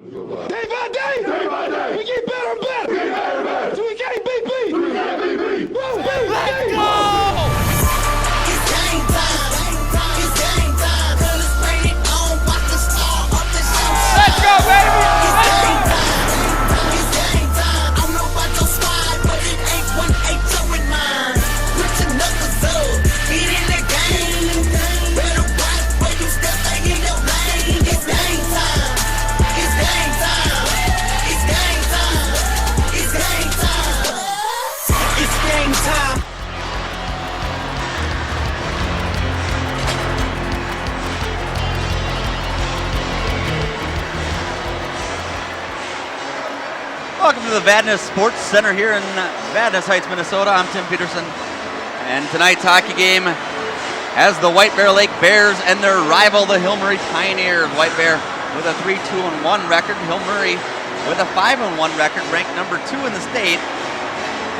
Day by day, we get better and better. So we can't be beat. Let's go! It's game time. It's game time. Colors painted on. Watch the star up the show. Let's go, baby. It's game time. It's game time. I don't know about your squad, but it ain't 1-8 with mine. Put your knuckles up. Get in the game. Better watch where you step back in your lane. It's game time. It's game time. It's game time. It's game time. It's game time. Welcome to the Vadnais Sports Center here in Vadnais Heights, Minnesota. I'm Tim Peterson, and tonight's hockey game has the White Bear Lake Bears and their rival, the Hill Murray Pioneers. White Bear with a 3-2-1 record, Hill Murray with a 5-1 record, ranked number 2 in the state.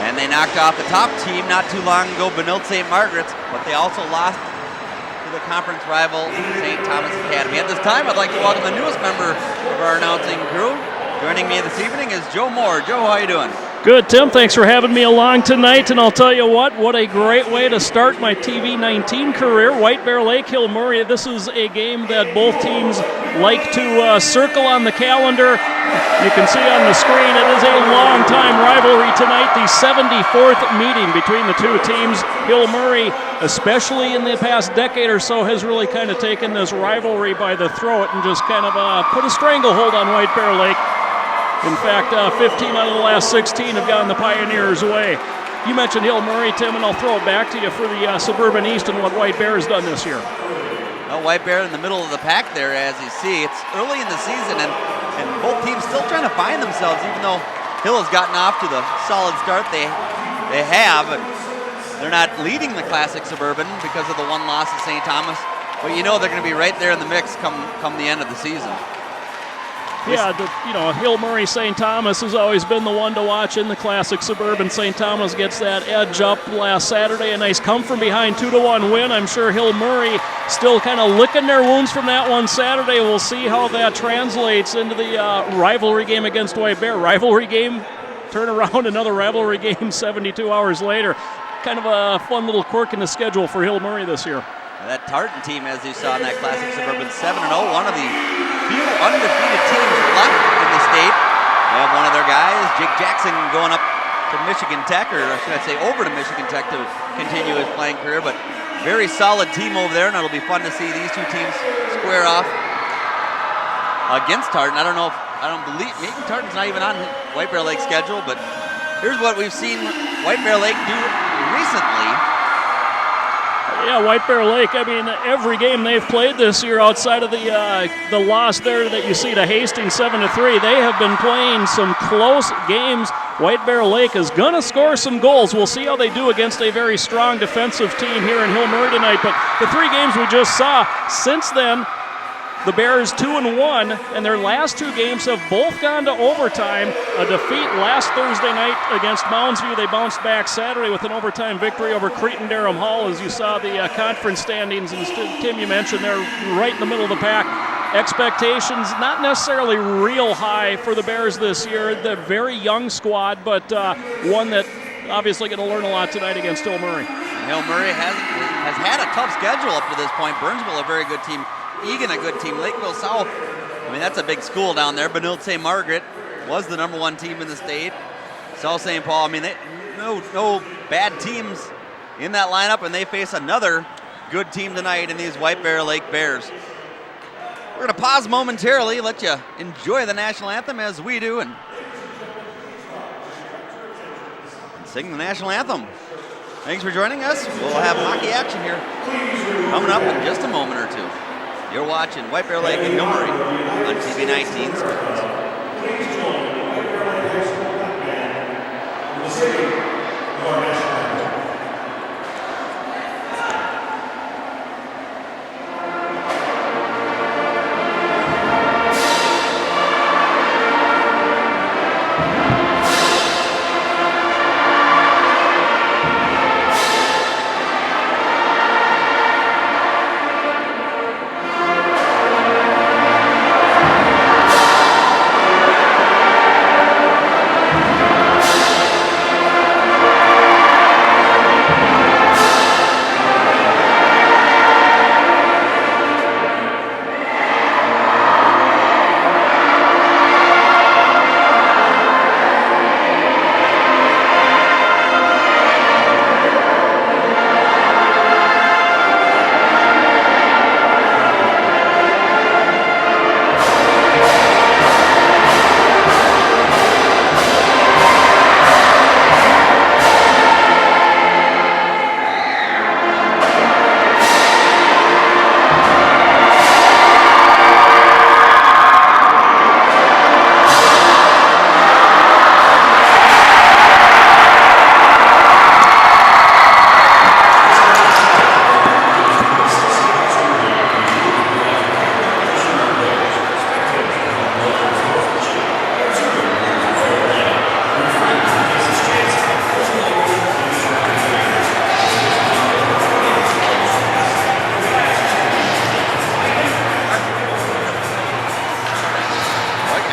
And they knocked off the top team not too long ago, Benilde St. Margaret's, but they also lost to the conference rival, St. Thomas Academy. At this time, I'd like to welcome the newest member of our announcing crew. Joining me this evening is Joe Moore. Joe, how are you doing? Good, Tim. Thanks for having me along tonight. And I'll tell you what a great way to start my TV 19 career. White Bear Lake, Hill Murray. This is a game that both teams like to circle on the calendar. You can see on the screen it is a long-time rivalry tonight, the 74th meeting between the two teams. Hill Murray, especially in the past decade or so, has really kind of taken this rivalry by the throat and just kind of put a stranglehold on White Bear Lake. In fact, 15 out of the last 16 have gone the Pioneers' way. You mentioned Hill Murray, Tim, and I'll throw it back to you for the Suburban East and what White Bear has done this year. Well, White Bear in the middle of the pack there, as you see. It's early in the season, and both teams still trying to find themselves, even though Hill has gotten off to the solid start they have. But they're not leading the Classic Suburban because of the one loss to St. Thomas. But you know they're going to be right there in the mix come the end of the season. Yeah, Hill Murray St. Thomas has always been the one to watch in the Classic Suburban. St. Thomas gets that edge up last Saturday. A nice come from behind 2-1 win. I'm sure Hill Murray still kind of licking their wounds from that one Saturday. We'll see how that translates into the rivalry game against White Bear. Rivalry game, turn around, another rivalry game 72 hours later. Kind of a fun little quirk in the schedule for Hill Murray this year. That Tartan team, as you saw in that Classic Suburban, 7-0, one of the few undefeated teams left in the state. They have one of their guys, Jake Jackson, going up to Michigan Tech, or should I say over to Michigan Tech to continue his playing career. But very solid team over there, and it'll be fun to see these two teams square off against Tartan. I don't believe, maybe Tartan's not even on White Bear Lake's schedule, but here's what we've seen White Bear Lake do recently. Yeah, White Bear Lake, I mean, every game they've played this year outside of the loss there that you see to Hastings 7-3, they have been playing some close games. White Bear Lake is going to score some goals. We'll see how they do against a very strong defensive team here in Hill Murray tonight. But the three games we just saw, since then, the Bears 2-1, and their last two games have both gone to overtime. A defeat last Thursday night against Moundsview. They bounced back Saturday with an overtime victory over Cretin-Derham Hall. As you saw the conference standings, and Tim, you mentioned they're right in the middle of the pack. Expectations not necessarily real high for the Bears this year. They're a very young squad, but one that obviously going to learn a lot tonight against Hill Murray. Hill Murray has had a tough schedule up to this point. Burnsville, a very good team. Egan, a good team. Lakeville South, I mean, that's a big school down there. Benilde St. Margaret was the number 1 team in the state. South St. Paul, I mean, no bad teams in that lineup, and they face another good team tonight in these White Bear Lake Bears. We're going to pause momentarily, let you enjoy the national anthem as we do, and sing the national anthem. Thanks for joining us. We'll have hockey action here coming up in just a moment or two. You're watching White Bear Lake and Hill Murray on TV 19 Sports.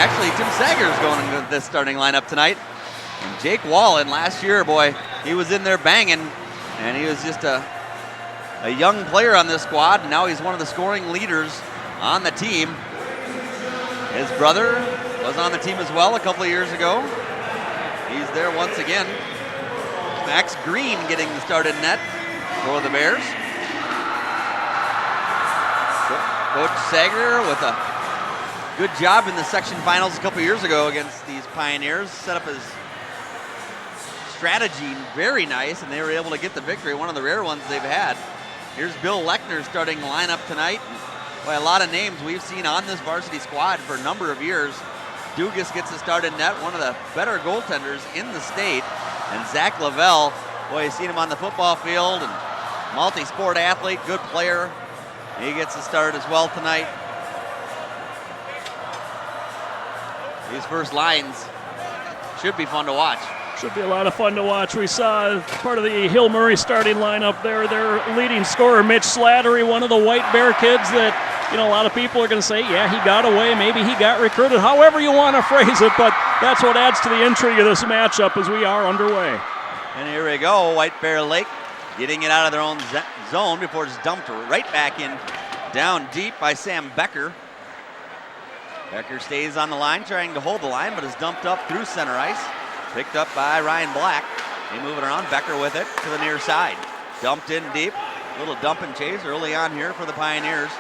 Actually, Tim Sager is going with this starting lineup tonight. And Jake Wallen, last year, boy, he was in there banging, and he was just a young player on this squad, and now he's one of the scoring leaders on the team. His brother was on the team as well a couple of years ago. He's there once again. Max Green getting the start in net for the Bears. Coach Sager with a good job in the section finals a couple years ago against these Pioneers. Set up his strategy very nice, and they were able to get the victory, one of the rare ones they've had. Here's Bill Lechner starting lineup tonight. Boy, a lot of names we've seen on this varsity squad for a number of years. Dugas gets the start in net, one of the better goaltenders in the state. And Zach Lavelle, boy, you've seen him on the football field, and multi-sport athlete, good player. He gets the start as well tonight. These first lines should be fun to watch. Should be a lot of fun to watch. We saw part of the Hill Murray starting lineup there. Their leading scorer, Mitch Slattery, one of the White Bear kids that, a lot of people are going to say, yeah, he got away. Maybe he got recruited. However you want to phrase it, but that's what adds to the intrigue of this matchup as we are underway. And here we go, White Bear Lake getting it out of their own zone before it's dumped right back in, down deep by Sam Becker. Becker stays on the line, trying to hold the line, but is dumped up through center ice. Picked up by Ryan Black. They move it around. Becker with it to the near side. Dumped in deep. Little dump and chase early on here for the Pioneers.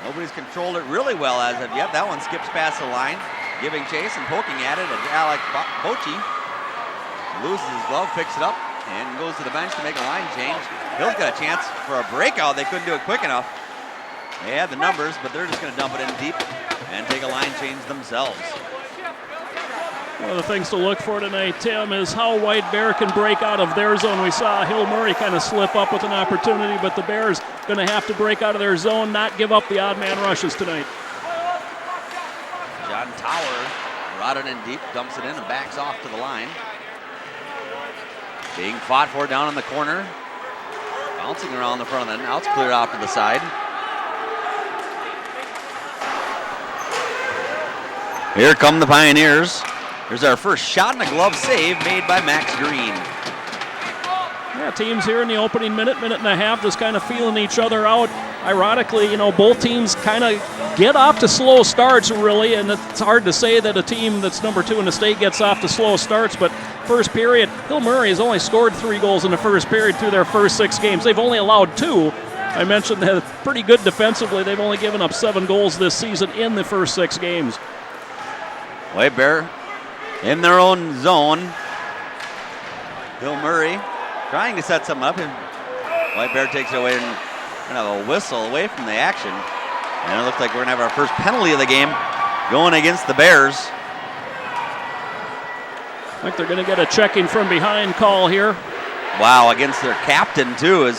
Nobody's controlled it really well as of yet. That one skips past the line. Giving chase and poking at it. Alec Bochi loses his glove, picks it up, and goes to the bench to make a line change. Hill's got a chance for a breakout. They couldn't do it quick enough. They had the numbers, but they're just going to dump it in deep and take a line change themselves. One of the things to look for tonight, Tim, is how White Bear can break out of their zone. We saw Hill Murray kind of slip up with an opportunity, but the Bears going to have to break out of their zone, not give up the odd man rushes tonight. John Tower brought it in deep, dumps it in, and backs off to the line. Being fought for down in the corner. Bouncing around the front of the net. Now it's cleared off to the side. Here come the Pioneers. Here's our first shot and a glove save made by Max Green. Yeah, teams here in the opening minute and a half just kind of feeling each other out. Ironically, both teams kind of get off to slow starts, really, and it's hard to say that a team that's number 2 in the state gets off to slow starts, but first period, Hill Murray has only scored 3 goals in the first period through their first 6 games. They've only allowed 2. I mentioned they're pretty good defensively. They've only given up 7 goals this season in the first 6 games. White Bear in their own zone. Hill Murray trying to set something up, and White Bear takes it away and going to have a whistle away from the action. And it looks like we're going to have our first penalty of the game going against the Bears. I think they're going to get a checking from behind call here. Wow, against their captain too.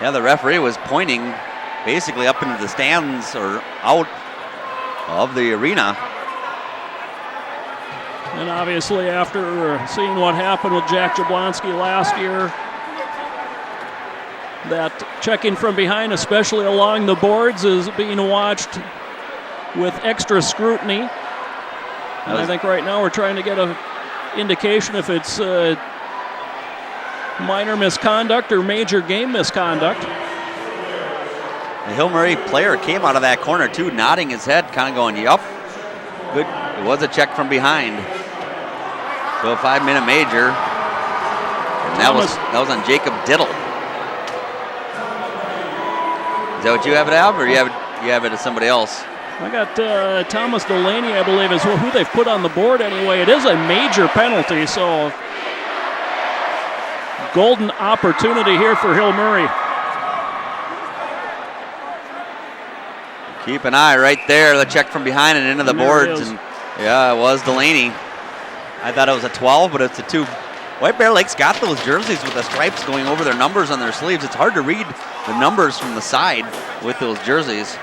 The referee was pointing basically up into the stands or out of the arena. And obviously after seeing what happened with Jack Jablonski last year, that checking from behind, especially along the boards, is being watched with extra scrutiny. And I think right now we're trying to get an indication if it's minor misconduct or major game misconduct. The Hill Murray player came out of that corner too, nodding his head, kind of going, yup. Good. It was a check from behind. So a 5-minute major. And that was on Jacob Diddle. Is that what you have it, Al, or you have it as somebody else? I got Thomas Delaney, I believe, is who they've put on the board anyway. It is a major penalty, so golden opportunity here for Hill Murray. Keep an eye right there. The check from behind and into the boards. And yeah, it was Delaney. I thought it was a 12, but it's a 2. White Bear Lake's got those jerseys with the stripes going over their numbers on their sleeves. It's hard to read the numbers from the side with those jerseys.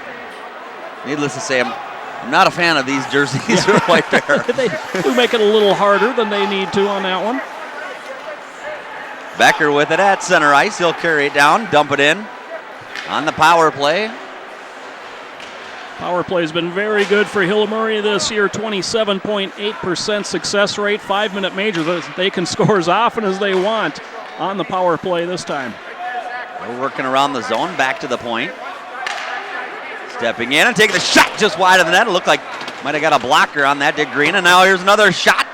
Needless to say, I'm not a fan of these jerseys for White Bear. They do make it a little harder than they need to on that one. Becker with it at center ice. He'll carry it down, dump it in on the power play. Power play has been very good for Hill Murray this year, 27.8% success rate, 5-minute major. They can score as often as they want on the power play this time. We're working around the zone, back to the point. Stepping in and taking the shot just wide of the net. It looked like might have got a blocker on that, did Green. And now here's another shot.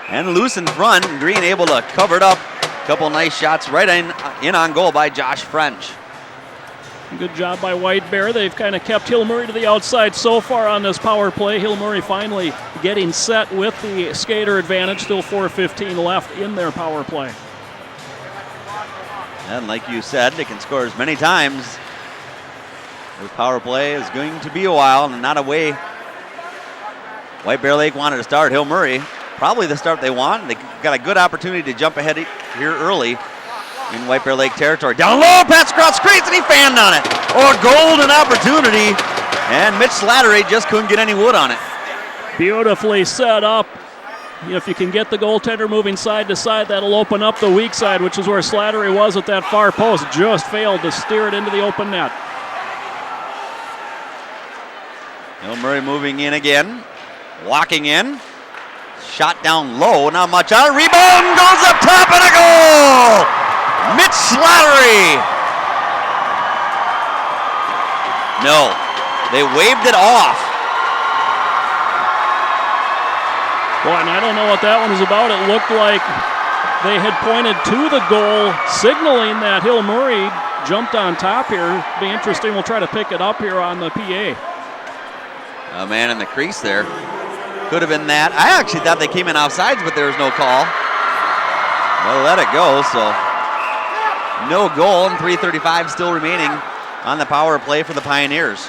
And loose in front. Green able to cover it up. A couple nice shots right in on goal by Josh French. Good job by White Bear. They've kind of kept Hill Murray to the outside so far on this power play. Hill Murray finally getting set with the skater advantage. Still 4:15 left in their power play. And like you said, they can score as many times. This power play is going to be a while and not a way White Bear Lake wanted to start. Hill Murray, probably the start they want. They got a good opportunity to jump ahead here early in White Bear Lake territory. Down low, pass across crease, and he fanned on it. Oh, a golden opportunity. And Mitch Slattery just couldn't get any wood on it. Beautifully set up. If you can get the goaltender moving side to side, that'll open up the weak side, which is where Slattery was at that far post. Just failed to steer it into the open net. Hill Murray moving in again. Walking in. Shot down low, not much on it. Rebound goes up top and a goal! Mitch Slattery. No, they waved it off. Boy, and I don't know what that one was about. It looked like they had pointed to the goal, signaling that Hill Murray jumped on top here. Be interesting. We'll try to pick it up here on the PA. A man in the crease there. Could have been that. I actually thought they came in offsides, but there was no call. Well, let it go, so no goal, and 3:35 still remaining on the power play for the Pioneers.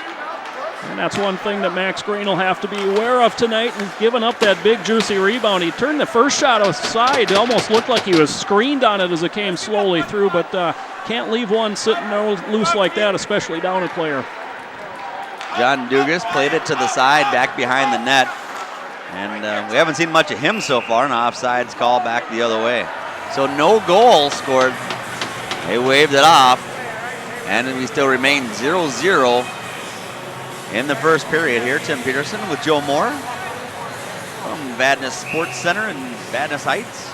And that's one thing that Max Green will have to be aware of tonight, and giving up that big juicy rebound. He turned the first shot aside. It almost looked like he was screened on it as it came slowly through, but can't leave one sitting loose like that, especially down a player. John Dugas played it to the side, back behind the net. And we haven't seen much of him so far. An offsides call back the other way. So no goal scored. They waved it off. And we still remain 0-0 in the first period here. Tim Peterson with Joe Moore from Vadnais Sports Center in Vadnais Heights.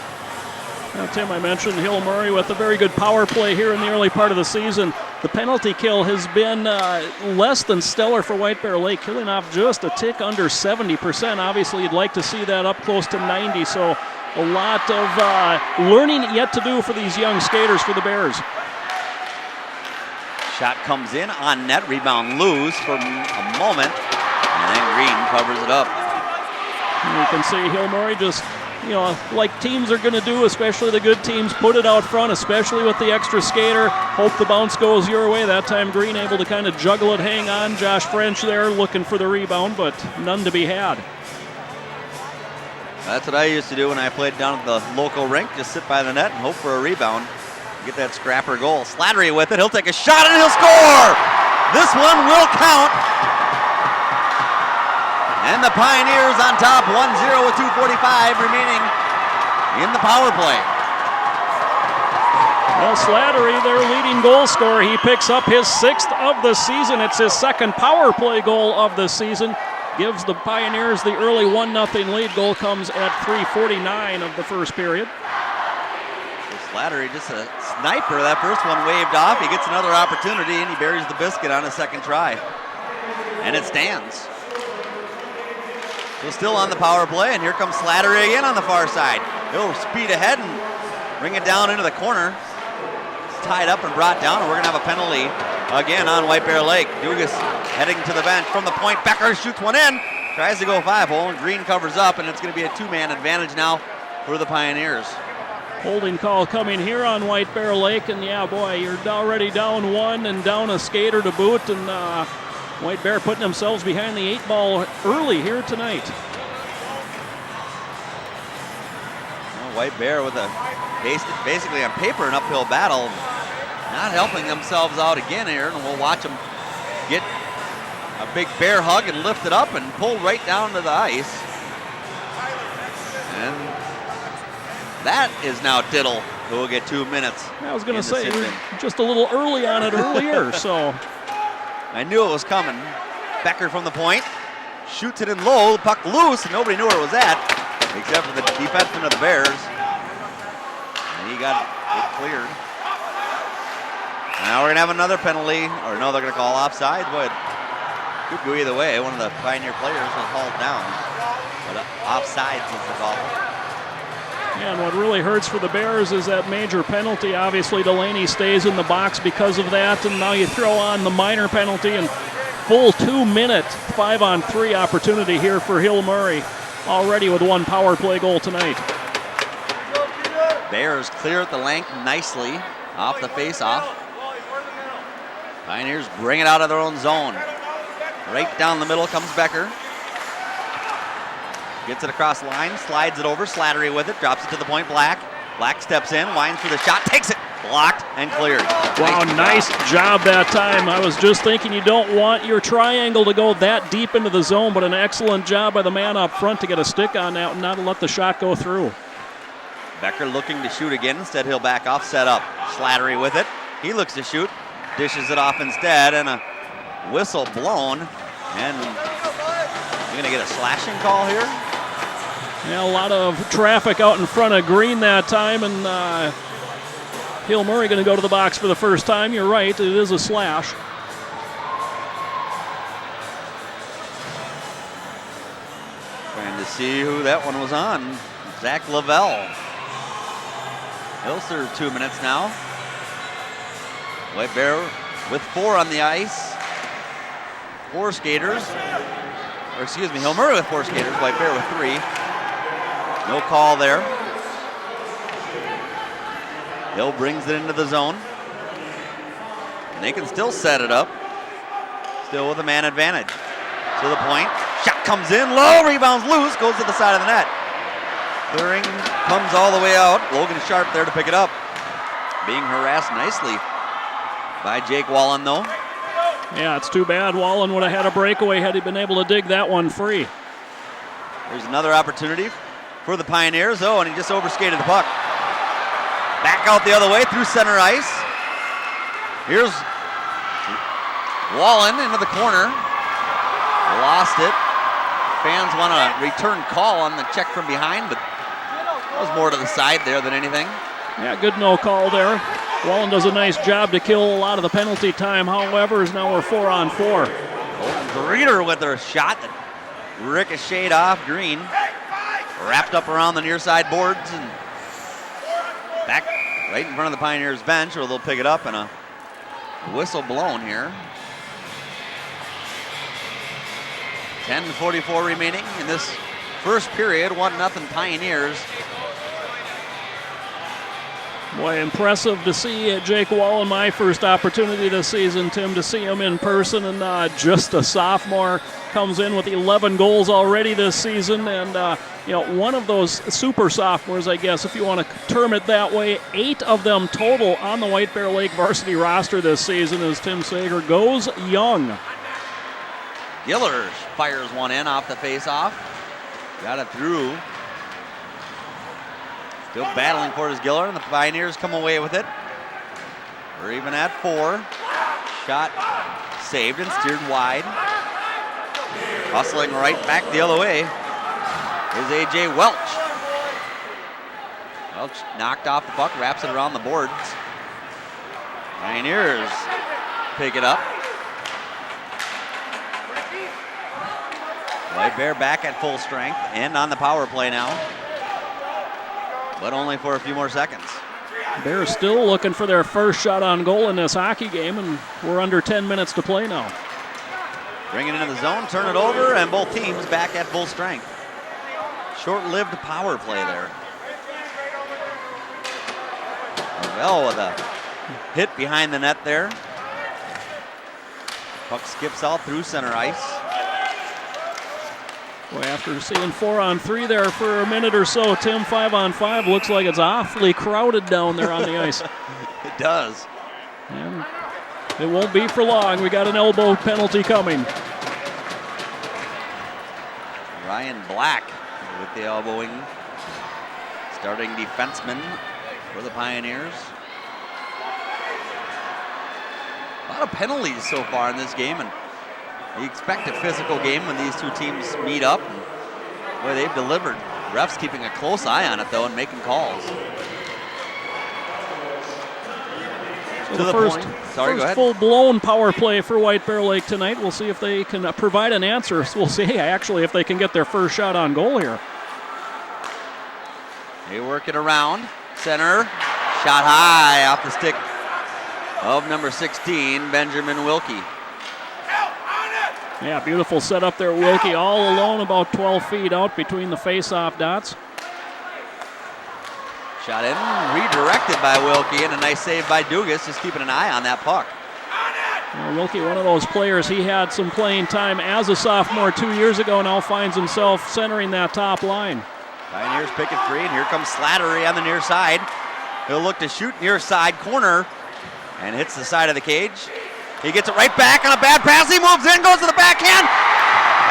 Now, Tim, I mentioned Hill Murray with a very good power play here in the early part of the season. The penalty kill has been less than stellar for White Bear Lake, killing off just a tick under 70%. Obviously, you'd like to see that up close to 90, so a lot of learning yet to do for these young skaters for the Bears. Shot comes in on net, rebound loose for a moment, and then Green covers it up. And you can see Hill Murray just, like teams are going to do, especially the good teams, put it out front, especially with the extra skater. Hope the bounce goes your way. That time Green able to kind of juggle it, hang on. Josh French there looking for the rebound, but none to be had. That's what I used to do when I played down at the local rink. Just sit by the net and hope for a rebound. Get that scrapper goal. Slattery with it. He'll take a shot and he'll score! This one will count. And the Pioneers on top, 1-0 with 2:45 remaining in the power play. Well, Slattery, their leading goal scorer, he picks up his 6th of the season. It's his 2nd power play goal of the season. Gives the Pioneers the early 1-0 lead. Goal comes at 3:49 of the first period. So Slattery just a sniper. That first one waved off. He gets another opportunity and he buries the biscuit on his 2nd try. And it stands. So still on the power play, and here comes Slattery again on the far side. He'll speed ahead and bring it down into the corner. It's tied up and brought down, and we're going to have a penalty again on White Bear Lake. Dugas heading to the bench from the point. Becker shoots one in, tries to go 5-hole, and Green covers up, and it's going to be a 2-man advantage now for the Pioneers. Holding call coming here on White Bear Lake, and yeah, boy, you're already down 1 and down a skater to boot, and White Bear putting themselves behind the 8 ball early here tonight. Well, White Bear with a basically on paper an uphill battle, not helping themselves out again here, and we'll watch them get a big bear hug and lift it up and pull right down to the ice. And that is now Diddle, who will get 2 minutes. I was going to say, just a little early on it earlier, so. I knew it was coming. Becker from the point. Shoots it in low. Puck loose. Nobody knew where it was at, except for the defenseman of the Bears. And he got it cleared. Now we're going to have another penalty. Or no, they're going to call offside. But could go either way. One of the Pioneer players was hauled down. But offsides is the call. Yeah, and what really hurts for the Bears is that major penalty. Obviously, Delaney stays in the box because of that, and now you throw on the minor penalty, and full 2-minute 5-on-3 opportunity here for Hill Murray, already with one power play goal tonight. Bears clear at the length nicely off the face-off. Pioneers bring it out of their own zone. Right down the middle comes Becker. Gets it across the line, slides it over, Slattery with it, drops it to the point, Black. Black steps in, winds for the shot, takes it, blocked and cleared. Wow, nice job that time. I was just thinking you don't want your triangle to go that deep into the zone, but an excellent job by the man up front to get a stick on that and not to let the shot go through. Becker looking to shoot again, instead he'll back off, set up. Slattery with it, he looks to shoot, dishes it off instead, and a whistle blown, and you're gonna get a slashing call here? Yeah, a lot of traffic out in front of Green that time, and Hill Murray going to go to the box for the first time. You're right, it is a slash. Trying to see who that one was on. Zach Lavelle. He'll serve 2 minutes now. White Bear with 4 on the ice. 4 skaters. Or excuse me, Hill Murray with 4 skaters, White Bear with 3. No call there. Hill brings it into the zone. And they can still set it up. Still with a man advantage. To the point. Shot comes in, low, rebounds loose, goes to the side of the net. Clearing comes all the way out. Logan Sharp there to pick it up. Being harassed nicely by Jake Wallen, though. Yeah, it's too bad. Wallen would have had a breakaway had he been able to dig that one free. There's another opportunity for the Pioneers. Oh, and he just overskated the puck. Back out the other way through center ice. Here's Wallen into the corner. Lost it. Fans want a return call on the check from behind, but that was more to the side there than anything. Yeah, good no call there. Wallen does a nice job to kill a lot of the penalty time. However, is now we're 4-on-4. Greeter with their shot that ricocheted off Green. Wrapped up around the near side boards and back right in front of the Pioneers bench, where they'll pick it up, and a whistle blown here. 10:44 remaining in this first period. 1-0 Pioneers. Boy, impressive to see Jake Wallen. My first opportunity this season, Tim, to see him in person, and just a sophomore, comes in with 11 goals already this season, and one of those super sophomores, I guess, if you want to term it that way. 8 of them total on the White Bear Lake varsity roster this season as Tim Sager goes young. Giller fires one in off the face-off. Got it through. Still battling for his Giller, and the Pioneers come away with it. We're even at 4. Shot saved and steered wide. Hustling right back the other way is A.J. Welch. Welch knocked off the puck, wraps it around the boards. Pioneers pick it up. White Bear back at full strength and on the power play now, but only for a few more seconds. Bears still looking for their first shot on goal in this hockey game, and we're under 10 minutes to play now. Bring it into the zone, turn it over, and both teams back at full strength. Short-lived power play there. Well, with a hit behind the net there. Puck skips out through center ice. Boy, after seeing 4-on-3 there for a minute or so, Tim, 5-on-5 looks like it's awfully crowded down there on the ice. It does. And it won't be for long. We got an elbow penalty coming. Ryan Black with the elbowing. Starting defenseman for the Pioneers. A lot of penalties so far in this game, and You expect a physical game when these two teams meet up. Boy, they've delivered. Refs keeping a close eye on it, though, and making calls. So To the point. Sorry, go ahead. Full-blown power play for White Bear Lake tonight. We'll see if they can provide an answer. We'll see, actually, if they can get their first shot on goal here. They work it around. Center. Shot high off the stick of number 16, Benjamin Wilkie. Yeah, beautiful setup there. Wilkie all alone about 12 feet out between the face-off dots. Shot in, redirected by Wilkie, and a nice save by Dugas, just keeping an eye on that puck. Well, Wilkie, one of those players, he had some playing time as a sophomore 2 years ago, now finds himself centering that top line. Pioneers pick it free, and here comes Slattery on the near side. He'll look to shoot near side corner, and hits the side of the cage. He gets it right back on a bad pass. He moves in, goes to the backhand,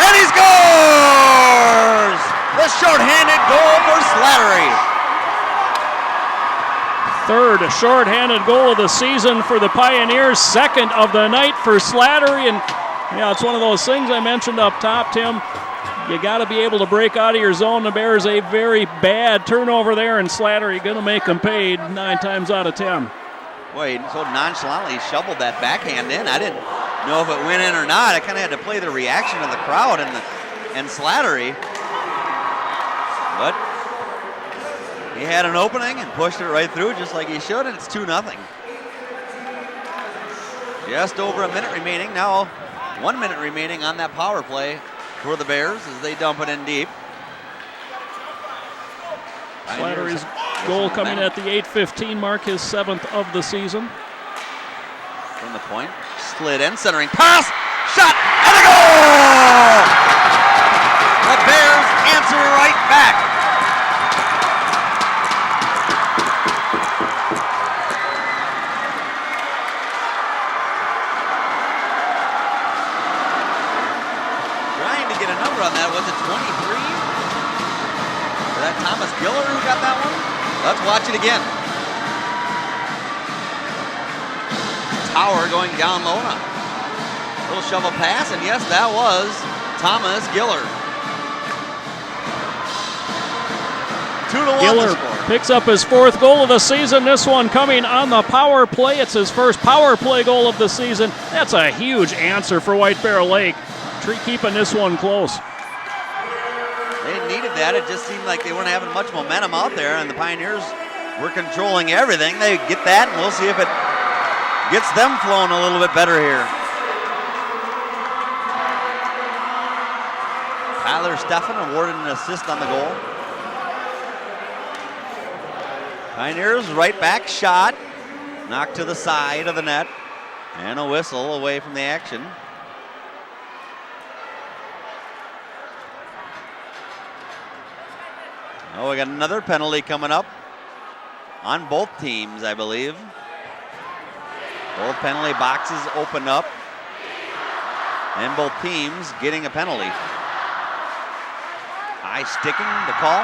and he scores! The shorthanded goal for Slattery. Third shorthanded goal of the season for the Pioneers, second of the night for Slattery. And yeah, it's one of those things I mentioned up top, Tim. You got to be able to break out of your zone. The Bears a very bad turnover there, and Slattery going to make them pay 9 times out of 10. Boy, he so nonchalantly shoveled that backhand in. I didn't know if it went in or not. I kind of had to play the reaction of the crowd and Slattery. But he had an opening and pushed it right through just like he should, and it's 2-0. Just over a minute remaining. Now 1 minute remaining on that power play for the Bears as they dump it in deep. Slattery's goal coming at the 8:15 mark, his 7th of the season. From the point, slid in, centering pass, shot, and a goal! The Bears answer right back. Trying to get a number on that. Was it 23? Was that Thomas Giller who got that one? Let's watch it again. Tower going down low on a little shovel pass, and yes, that was Thomas Giller. 2-1 Giller picks up his 4th goal of the season. This one coming on the power play. It's his first power play goal of the season. That's a huge answer for White Bear Lake. Keeping this one close. They needed that. It just seemed like they weren't having much momentum out there, and the Pioneers were controlling everything. They get that, and we'll see if it gets them flowing a little bit better here. Tyler Steffen awarded an assist on the goal. Pioneers right back shot, knocked to the side of the net, and a whistle away from the action. Oh, we got another penalty coming up on both teams, I believe. Both penalty boxes open up, and both teams getting a penalty. High sticking, the call.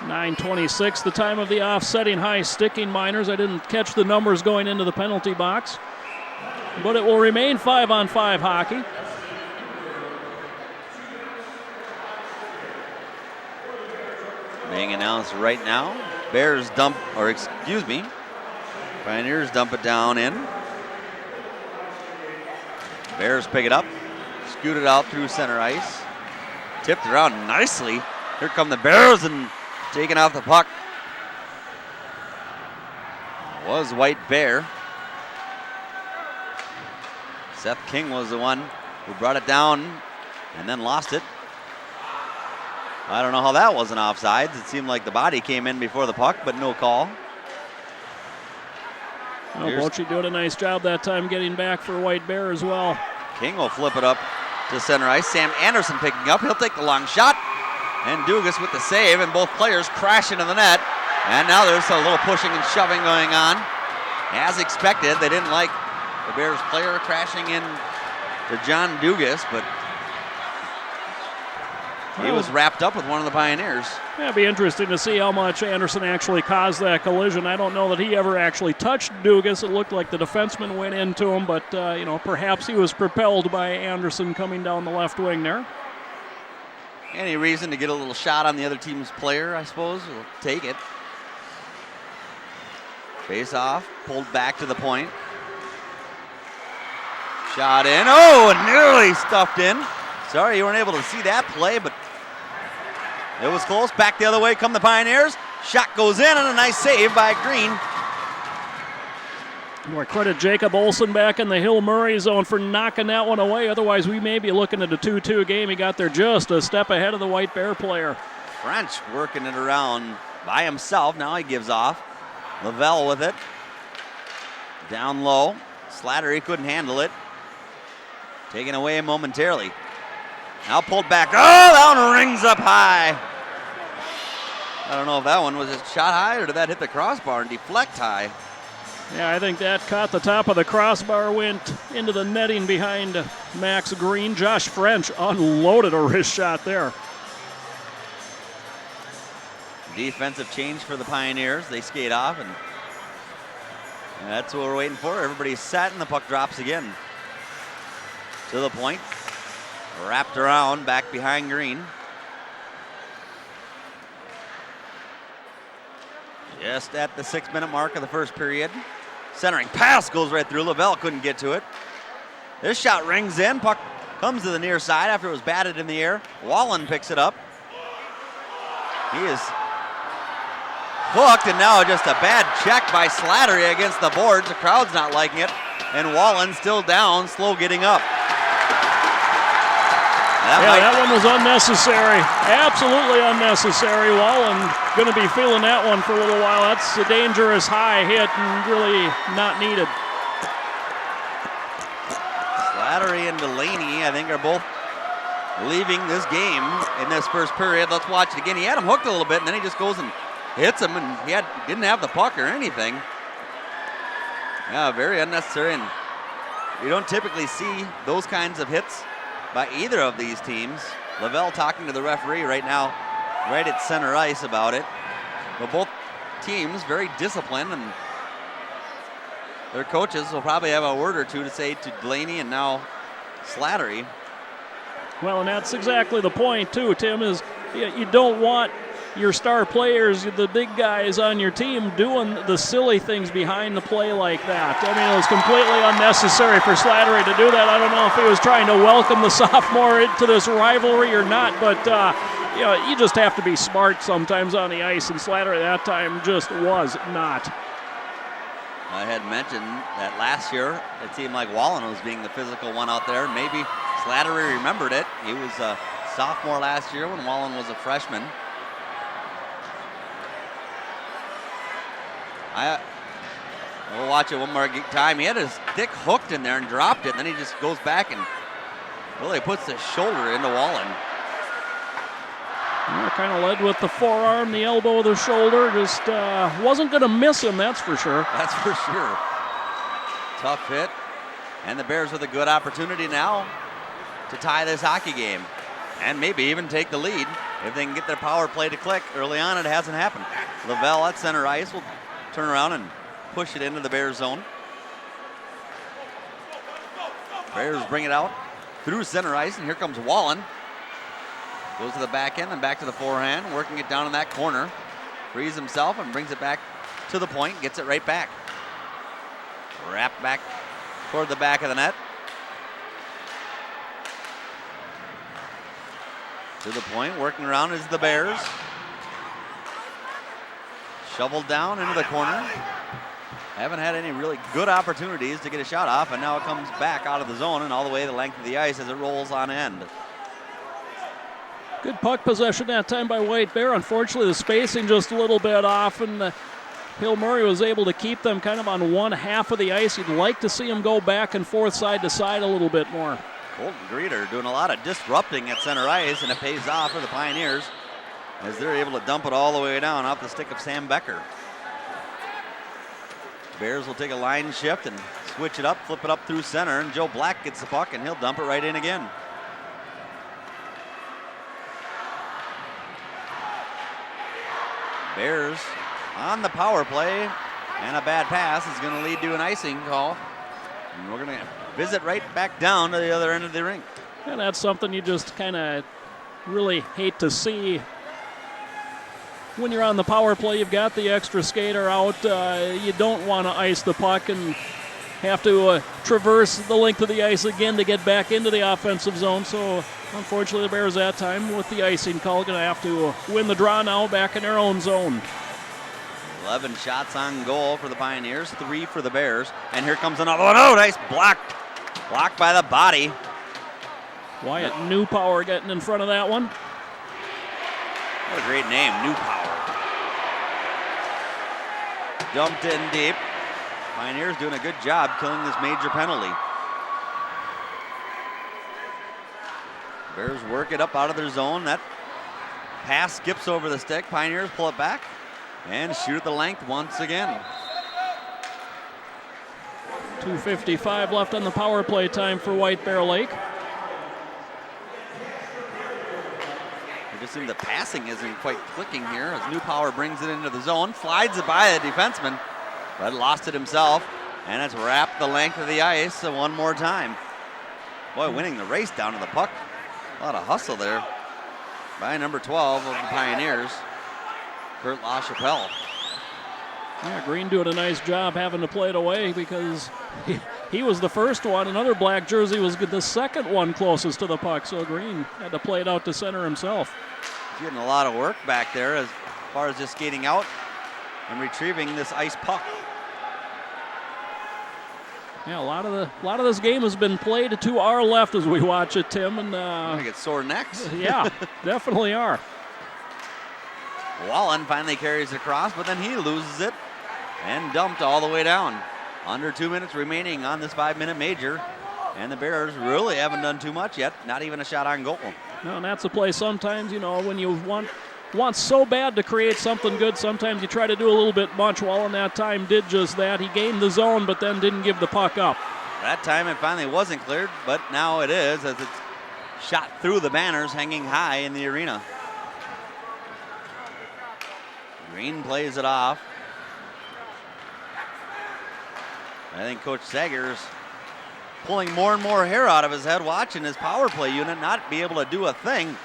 .926, the time of the offsetting high sticking, Miners. I didn't catch the numbers going into the penalty box, but it will remain 5-on-5 hockey. Being announced right now. Bears dump, or excuse me, Pioneers dump it down in. Bears pick it up, scoot it out through center ice. Tipped around nicely. Here come the Bears and taking off the puck. Was White Bear. Seth King was the one who brought it down and then lost it. I don't know how that wasn't offsides. It seemed like the body came in before the puck, but no call. Well, Bochy doing a nice job that time getting back for White Bear as well. King will flip it up to center ice. Sam Anderson picking up. He'll take the long shot. And Dugas with the save, and both players crash into the net. And now there's a little pushing and shoving going on. As expected, they didn't like the Bears player crashing in to John Dugas, but He was wrapped up with one of the Pioneers. Yeah, it'd be interesting to see how much Anderson actually caused that collision. I don't know that he ever actually touched Dugas. It looked like the defenseman went into him, but perhaps he was propelled by Anderson coming down the left wing there. Any reason to get a little shot on the other team's player, I suppose? We'll take it. Face off, pulled back to the point. Shot in. Oh, and nearly stuffed in. Sorry you weren't able to see that play, but it was close. Back the other way come the Pioneers. Shot goes in, and a nice save by Green. More credit Jacob Olsen back in the Hill Murray zone for knocking that one away. Otherwise, we may be looking at a 2-2 game. He got there just a step ahead of the White Bear player. French working it around by himself. Now he gives off. Lavelle with it. Down low. Slattery couldn't handle it. Taken away momentarily. Now pulled back. Oh, that one rings up high. I don't know if that one was just shot high or did that hit the crossbar and deflect high. Yeah, I think that caught the top of the crossbar, went into the netting behind Max Green. Josh French unloaded a wrist shot there. Defensive change for the Pioneers. They skate off, and that's what we're waiting for. Everybody's set, and the puck drops again. To the point. Wrapped around, back behind Green. Just at the 6-minute mark of the first period. Centering pass goes right through. Lavelle couldn't get to it. This shot rings in. Puck comes to the near side after it was batted in the air. Wallen picks it up. He is hooked, and now just a bad check by Slattery against the boards. The crowd's not liking it. And Wallen still down, slow getting up. That one was unnecessary. Absolutely unnecessary. Wallen going to be feeling that one for a little while. That's a dangerous high hit and really not needed. Slattery and Delaney, I think, are both leaving this game in this first period. Let's watch it again. He had him hooked a little bit, and then he just goes and hits him, and didn't have the puck or anything. Yeah, very unnecessary, and you don't typically see those kinds of hits by either of these teams. Lavelle talking to the referee right now, right at center ice about it. But both teams very disciplined, and their coaches will probably have a word or two to say to Delaney and now Slattery. Well, and that's exactly the point, too, Tim, is you don't want your star players, the big guys on your team, doing the silly things behind the play like that. I mean, it was completely unnecessary for Slattery to do that. I don't know if he was trying to welcome the sophomore into this rivalry or not, but you just have to be smart sometimes on the ice, and Slattery that time just was not. I had mentioned that last year it seemed like Wallen was being the physical one out there. Maybe Slattery remembered it. He was a sophomore last year when Wallen was a freshman. We'll watch it one more time. He had his stick hooked in there and dropped it, and then he just goes back and really puts his shoulder into Wallen. Kind of led with the forearm, the elbow, the shoulder. Just wasn't going to miss him, that's for sure. That's for sure. Tough hit. And the Bears with a good opportunity now to tie this hockey game and maybe even take the lead if they can get their power play to click. Early on, it hasn't happened. Lavelle at center ice will turn around and push it into the Bears zone. Bears bring it out through center ice, and here comes Wallen. Goes to the back end and back to the forehand, working it down in that corner. Frees himself and brings it back to the point, gets it right back. Wrapped back toward the back of the net. To the point, working around is the Bears. Shoveled down into the corner. Haven't had any really good opportunities to get a shot off, and now it comes back out of the zone and all the way the length of the ice as it rolls on end. Good puck possession that time by White Bear. Unfortunately, the spacing just a little bit off, and Hill Murray was able to keep them kind of on one half of the ice. You'd like to see them go back and forth, side to side a little bit more. Colton Greeter doing a lot of disrupting at center ice, and it pays off for the Pioneers as they're able to dump it all the way down off the stick of Sam Becker. Bears will take a line shift and switch it up, flip it up through center, and Joe Black gets the puck, and he'll dump it right in again. Bears on the power play, and a bad pass is going to lead to an icing call. And we're going to visit right back down to the other end of the rink. And that's something you just kind of really hate to see. When you're on the power play, you've got the extra skater out. You don't want to ice the puck and have to traverse the length of the ice again to get back into the offensive zone. So unfortunately, the Bears that time with the icing call going to have to win the draw now back in their own zone. 11 shots on goal for the Pioneers, 3 for the Bears. And here comes another one. Oh, nice block. Blocked by the body. Wyatt Newpower getting in front of that one. What a great name, Newpower. Dumped in deep. Pioneers doing a good job killing this major penalty. Bears work it up out of their zone. That pass skips over the stick. Pioneers pull it back and shoot at the length once again. 2:55 left on the power play time for White Bear Lake. It just seems the passing isn't quite clicking here as Newpower brings it into the zone, slides it by the defenseman, but lost it himself, and it's wrapped the length of the ice one more time. Boy, winning the race down to the puck. A lot of hustle there by number 12 of the Pioneers, Kurt LaChapelle. Yeah, Green doing a nice job having to play it away because he was the first one. Another black jersey was the second one closest to the puck, so Green had to play it out to center himself. He's getting a lot of work back there as far as just skating out and retrieving this ice puck. Yeah, a lot of this game has been played to our left as we watch it, Tim, and I get sore necks. yeah, definitely are. Wallen finally carries it across, but then he loses it and dumped all the way down. Under 2 minutes remaining on this 5-minute major, and the Bears really haven't done too much yet, not even a shot on goal. No, and that's a play sometimes, when you want so bad to create something good, sometimes you try to do a little bit much. Wallen that time did just that. He gained the zone, but then didn't give the puck up. That time it finally wasn't cleared, but now it is as it's shot through the banners hanging high in the arena. Green plays it off. I think Coach Sager's pulling more and more hair out of his head watching his power play unit not be able to do a thing.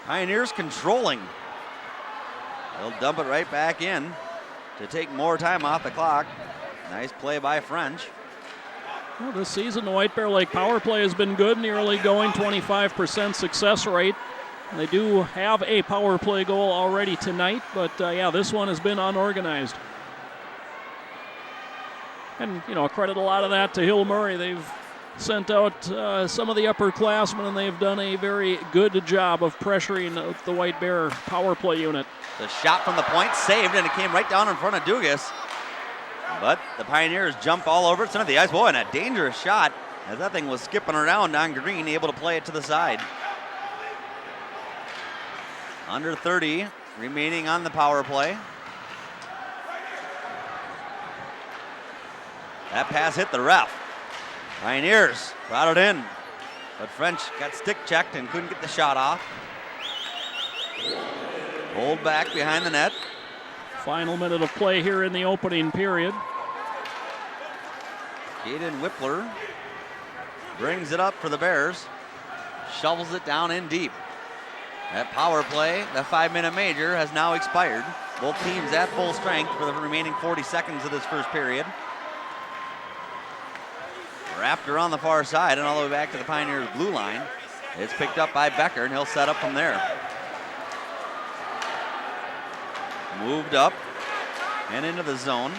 Pioneers controlling. They'll dump it right back in to take more time off the clock. Nice play by French. Well, this season, the White Bear Lake power play has been good in the early going, 25% success rate. They do have a power play goal already tonight, but yeah, this one has been unorganized. And, credit a lot of that to Hill Murray. They've sent out some of the upperclassmen, and they've done a very good job of pressuring the White Bear power play unit. The shot from the point saved, and it came right down in front of Dugas. But the Pioneers jump all over it, center of the ice. Boy, and a dangerous shot as that thing was skipping around on Green, able to play it to the side. Under 30 remaining on the power play. That pass hit the ref. Pioneers brought it in, but French got stick checked and couldn't get the shot off. Pulled back behind the net. Final minute of play here in the opening period. Caden Whippler brings it up for the Bears. Shovels it down in deep. That power play, the 5-minute major, has now expired. Both teams at full strength for the remaining 40 seconds of this first period. Wrapped around the far side and all the way back to the Pioneers' blue line. It's picked up by Becker, and he'll set up from there. Moved up and into the zone.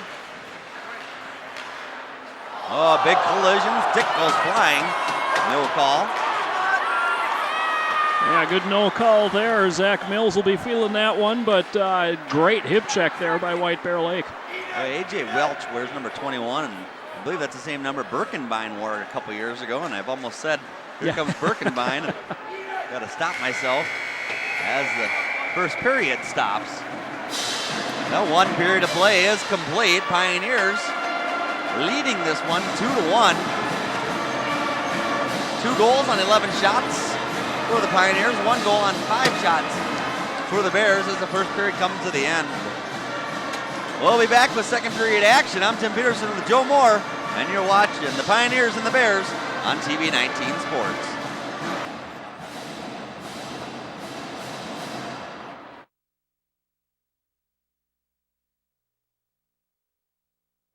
Oh, big collision. Stick goes flying. No call. Yeah, good no call there. Zach Mills will be feeling that one, but great hip check there by White Bear Lake. A.J. Welch wears number 21, and I believe that's the same number Birkenbein wore a couple years ago, and I've almost said, here comes Birkenbein. Got to stop myself as the first period stops. Now one period of play is complete. Pioneers leading this one 2-1. 2 goals on 11 shots for the Pioneers, 1 goal on 5 shots for the Bears as the first period comes to the end. We'll be back with second period action. I'm Tim Peterson with Joe Moore, and you're watching the Pioneers and the Bears on TV 19 Sports.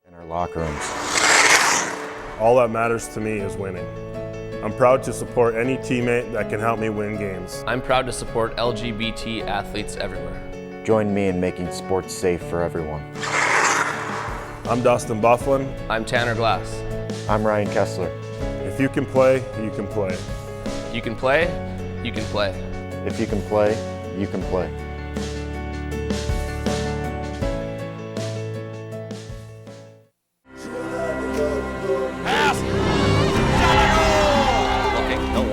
In our locker rooms. All that matters to me is winning. I'm proud to support any teammate that can help me win games. I'm proud to support LGBT athletes everywhere. Join me in making sports safe for everyone. I'm Dustin Bufflin. I'm Tanner Glass. I'm Ryan Kessler. If you can play, you can play. You can play, you can play. If you can play, you can play.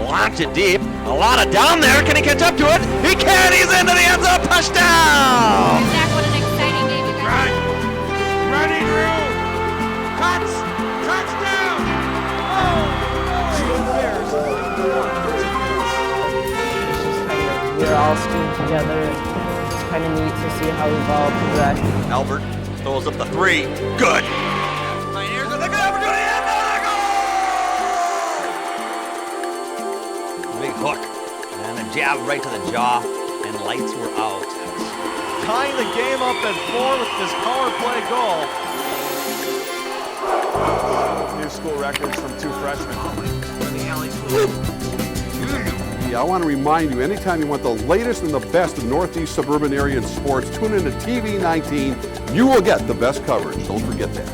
Launch it deep. A lot of down there. Can he catch up to it? He can. He's into the end zone. Touchdown. Zach, what an exciting game you guys had. Running room. Cuts. Touchdown. We're all staying together. It's kind of neat to see how we've all progressed. Albert throws up the 3. Good. Pioneers with a good opportunity. Big hook and a jab right to the jaw, and lights were out. Tying the game up at 4 with this power play goal. New school records from 2 freshmen. I want to remind you, anytime you want the latest and the best of Northeast suburban area in sports, tune in to TV 19. You will get the best coverage. Don't forget that.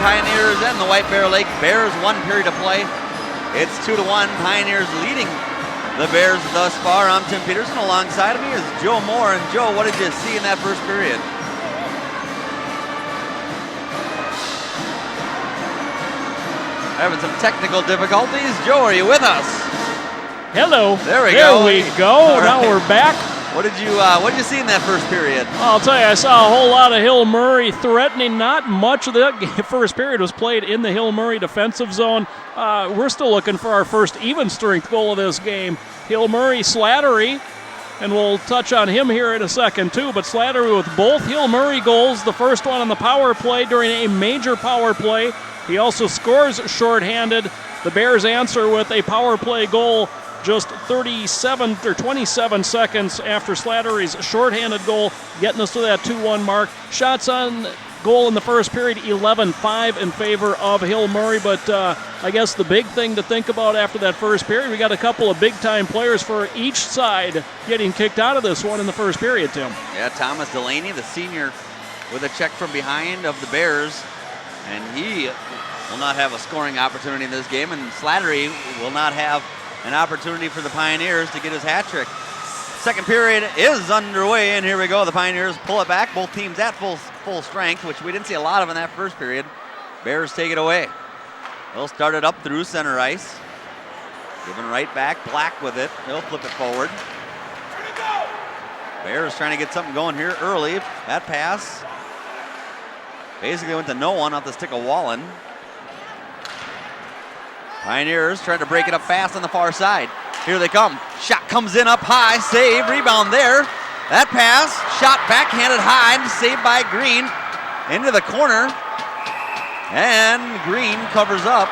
Pioneers and the White Bear Lake Bears. 1 period to play. It's 2-1. Pioneers leading the Bears thus far. I'm Tim Peterson. Alongside of me is Joe Moore. And Joe, what did you see in that first period? Having some technical difficulties. Joe, are you with us? Hello. There we go. go. There we go. Now we're back. What did you see in that first period? I'll tell you, I saw a whole lot of Hill Murray threatening. Not much of that first period was played in the Hill Murray defensive zone. We're still looking for our first even strength goal of this game. Hill Murray Slattery, and we'll touch on him here in a second too, but Slattery with both Hill Murray goals, the first one on the power play during a major power play. He also scores shorthanded. The Bears answer with a power play goal just 27 or 27 seconds after Slattery's shorthanded goal, getting us to that 2-1 mark. Shots on goal in the first period, 11-5 in favor of Hill Murray, but I guess the big thing to think about after that first period, we got a couple of big-time players for each side getting kicked out of this one in the first period, Tim. Yeah, Thomas Delaney, the senior, with a check from behind of the Bears, and he will not have a scoring opportunity in this game, and Slattery will not have an opportunity for the Pioneers to get his hat trick. Second period is underway, and here we go. The Pioneers pull it back. Both teams at full strength, which we didn't see a lot of in that first period. Bears take it away. They'll start it up through center ice. Giving right back. Black with it. He'll flip it forward. Bears trying to get something going here early. That pass basically went to no one off the stick of Wallen. Pioneers trying to break it up fast on the far side. Here they come. Shot comes in up high. Save. Rebound there. That pass. Shot backhanded high. Saved by Green. Into the corner. And Green covers up.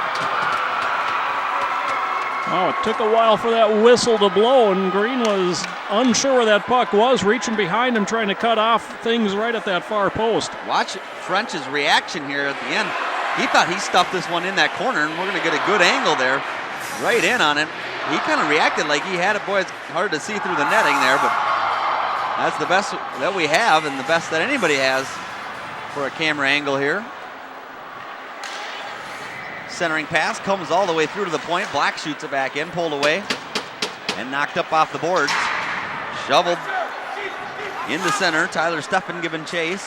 Oh, it took a while for that whistle to blow, and Green was unsure where that puck was, reaching behind him, trying to cut off things right at that far post. Watch French's reaction here at the end. He thought he stuffed this one in that corner, and we're going to get a good angle there, right in on it. He kind of reacted like he had it. Boy, it's hard to see through the netting there, but that's the best that we have and the best that anybody has for a camera angle here. Centering pass comes all the way through to the point. Black shoots it back in, pulled away, and knocked up off the boards. Shoveled into center. Tyler Steffen giving chase.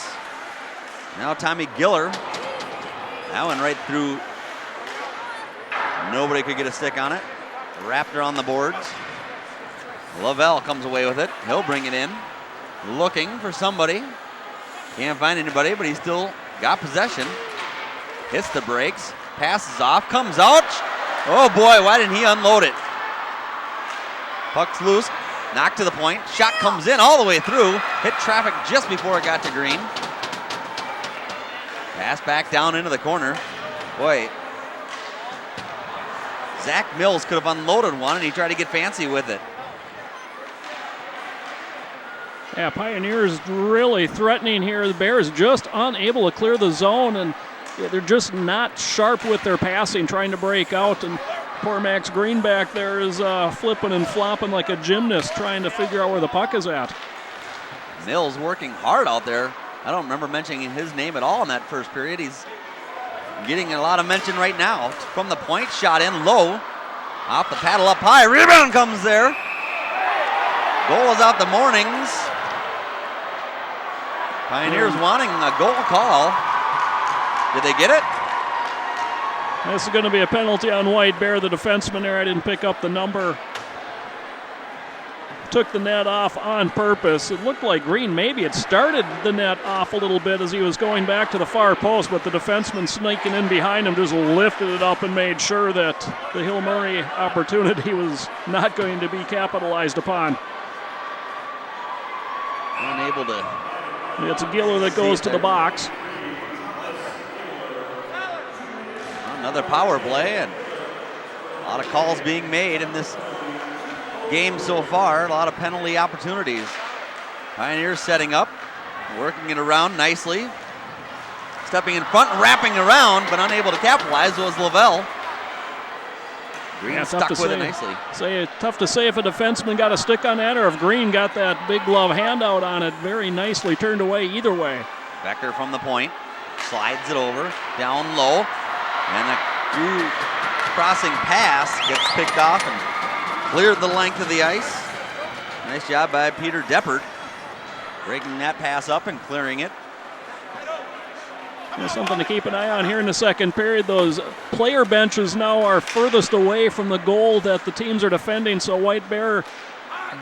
Now Tommy Giller. That one right through. Nobody could get a stick on it. Raptor on the boards. Lavelle comes away with it. He'll bring it in. Looking for somebody. Can't find anybody, but he's still got possession. Hits the brakes. Passes off. Comes out. Oh boy, why didn't he unload it? Puck's loose. Knocked to the point. Shot comes in all the way through. Hit traffic just before it got to Green. Pass back down into the corner. Boy, Zach Mills could have unloaded one, and he tried to get fancy with it. Yeah, Pioneers really threatening here. The Bears just unable to clear the zone, and they're just not sharp with their passing, trying to break out. And poor Max Green back there is flipping and flopping like a gymnast, trying to figure out where the puck is at. Mills working hard out there. I don't remember mentioning his name at all in that first period. He's getting a lot of mention right now. From the point, shot in low. Off the paddle up high. Rebound comes there. Goal is out the Mornings. Pioneers wanting a goal call. Did they get it? This is going to be a penalty on White Bear, the defenseman there. I didn't pick up the number. Took the net off on purpose. It looked like Green maybe had started the net off a little bit as he was going back to the far post, but the defenseman sneaking in behind him just lifted it up and made sure that the Hill Murray opportunity was not going to be capitalized upon. Unable to. It's a Giller that goes to the box. Another power play, and a lot of calls being made in this game so far. A lot of penalty opportunities. Pioneers setting up, working it around nicely. Stepping in front and wrapping around, but unable to capitalize was Lavelle. Green stuck with it nicely. Tough to say if a defenseman got a stick on that or if Green got that big glove handout on it. Very nicely turned away either way. Becker from the point, slides it over, down low, and a crossing pass gets picked off and cleared the length of the ice. Nice job by Peter Deppert, breaking that pass up and clearing it. There's something to keep an eye on here in the second period. Those player benches now are furthest away from the goal that the teams are defending, so White Bear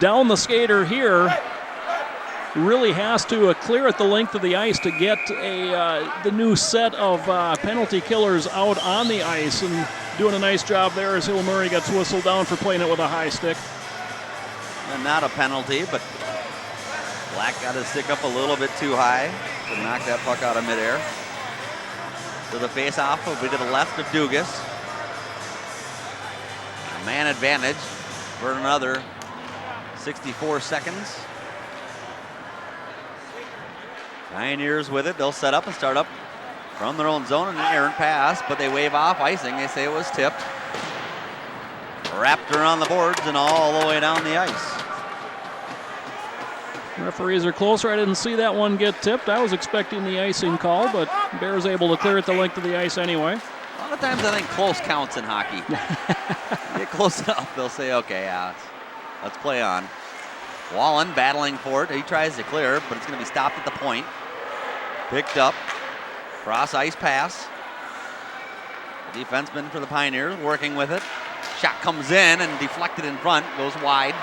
down the skater here really has to clear at the length of the ice to get the new set of penalty killers out on the ice, and doing a nice job there as Hill Murray gets whistled down for playing it with a high stick. And not a penalty, but Black got his stick up a little bit too high to knock that puck out of midair. So the face-off will be to the left of Dugas. A man advantage for another 64 seconds. Pioneers with it. They'll set up and start up from their own zone, and an errant pass, but they wave off icing. They say it was tipped. Wrapped around the boards and all the way down the ice. Referees are closer. I didn't see that one get tipped. I was expecting the icing call, but Bears able to clear it the length of the ice anyway. A lot of times I think close counts in hockey. Get close enough, they'll say, okay, yeah, let's play on. Wallen battling for it. He tries to clear, but it's going to be stopped at the point. Picked up. Cross ice pass. The defenseman for the Pioneers working with it. Shot comes in and deflected in front. Goes wide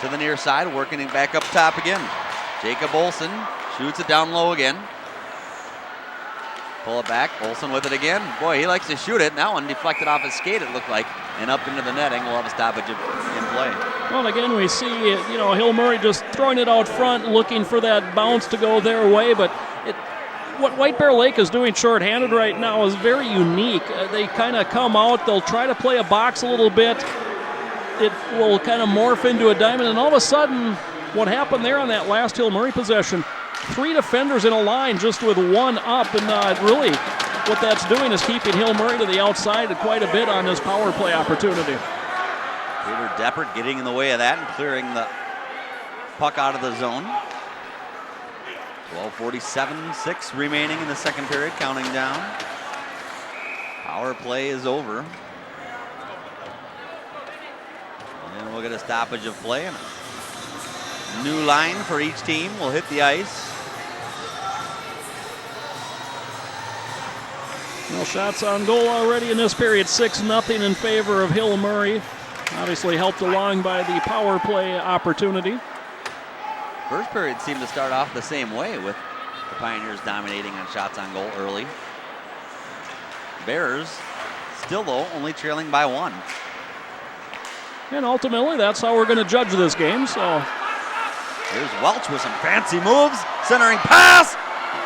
to the near side. Working it back up top again. Jacob Olsen shoots it down low again. Pull it back. Olsen with it again. Boy, he likes to shoot it. And that one deflected off his skate, it looked like, and up into the netting. We'll have a stoppage in play. Well, again, we see, Hill Murray just throwing it out front, looking for that bounce to go their way. But what White Bear Lake is doing shorthanded right now is very unique. They kind of come out. They'll try to play a box a little bit. It will kind of morph into a diamond. And all of a sudden, what happened there on that last Hill Murray possession, 3 defenders in a line just with one up. And really, what that's doing is keeping Hill Murray to the outside quite a bit on this power play opportunity. Peter Deppert getting in the way of that and clearing the puck out of the zone. 12:47, 6 remaining in the second period, counting down. Power play is over. And we'll get a stoppage of play. And a new line for each team will hit the ice. No shots on goal already in this period. 6-0 in favor of Hill Murray. Obviously helped along by the power play opportunity. First period seemed to start off the same way with the Pioneers dominating on shots on goal early. Bears still, though, only trailing by 1. And ultimately, that's how we're going to judge this game. So here's Welch with some fancy moves, centering pass.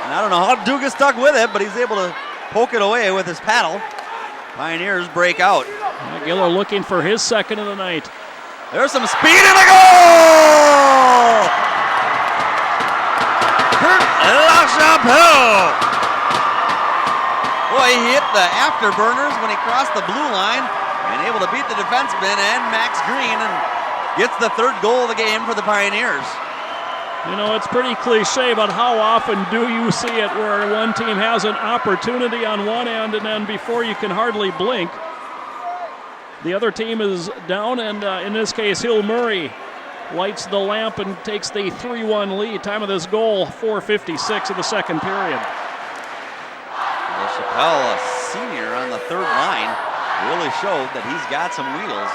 And I don't know how Dugas stuck with it, but he's able to poke it away with his paddle. Pioneers break out. Giller looking for his second of the night. There's some speed in the goal! Kurt LaChapelle. Boy, he hit the afterburners when he crossed the blue line and able to beat the defenseman and Max Green and gets the third goal of the game for the Pioneers. You know, it's pretty cliche, but how often do you see it where one team has an opportunity on one end and then before you can hardly blink, the other team is down, and in this case, Hill Murray lights the lamp and takes the 3-1 lead. Time of this goal, 4:56 of the second period. LaChapelle, a senior on the third line, really showed that he's got some wheels.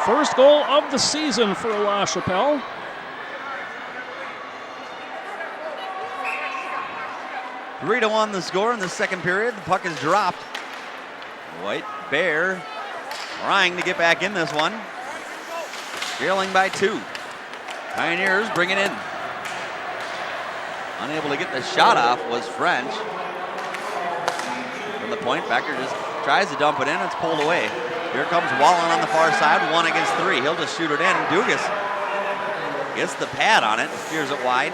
First goal of the season for LaChapelle. Three to 1 the score in the second period. The puck is dropped. White Bear trying to get back in this one. Trailing by 2. Pioneers bring it in. Unable to get the shot off was French. From the point, Becker just tries to dump it in. It's pulled away. Here comes Wallen on the far side, 1 against 3. He'll just shoot it in. Dugas gets the pad on it, steers it wide.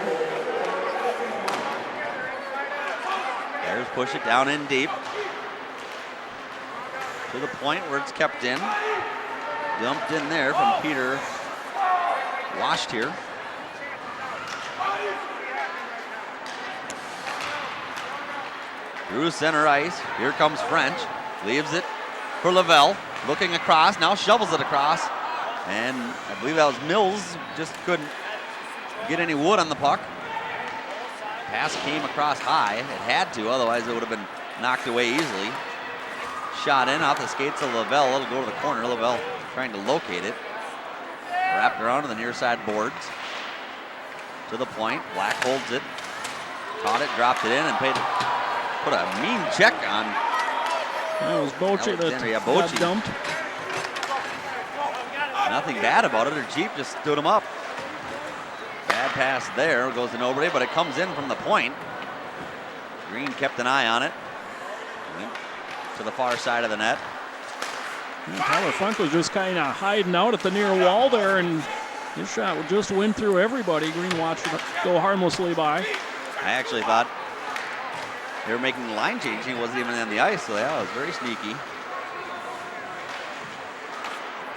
Bears push it down in deep. To the point where it's kept in. Dumped in there from Peter Washed here. Through center ice. Here comes French. Leaves it for Lavelle. Looking across. Now shovels it across. And I believe that was Mills. Just couldn't get any wood on the puck. Pass came across high. It had to, otherwise it would have been knocked away easily. Shot in off the skates of Lavelle. It'll go to the corner. Lavelle trying to locate it. Wrapped around to the near side boards. To the point. Black holds it. Caught it, dropped it in, and put a mean check on. That was Bochy that got dumped. Nothing bad about it. Her Jeep just stood him up. Bad pass there. Goes to nobody, but it comes in from the point. Green kept an eye on it. Went to the far side of the net. Tyler Funk was just kind of hiding out at the near wall there, and his shot would just win through everybody. Green watched it go harmlessly by. I actually thought they were making the line change. He wasn't even on the ice, so that was very sneaky.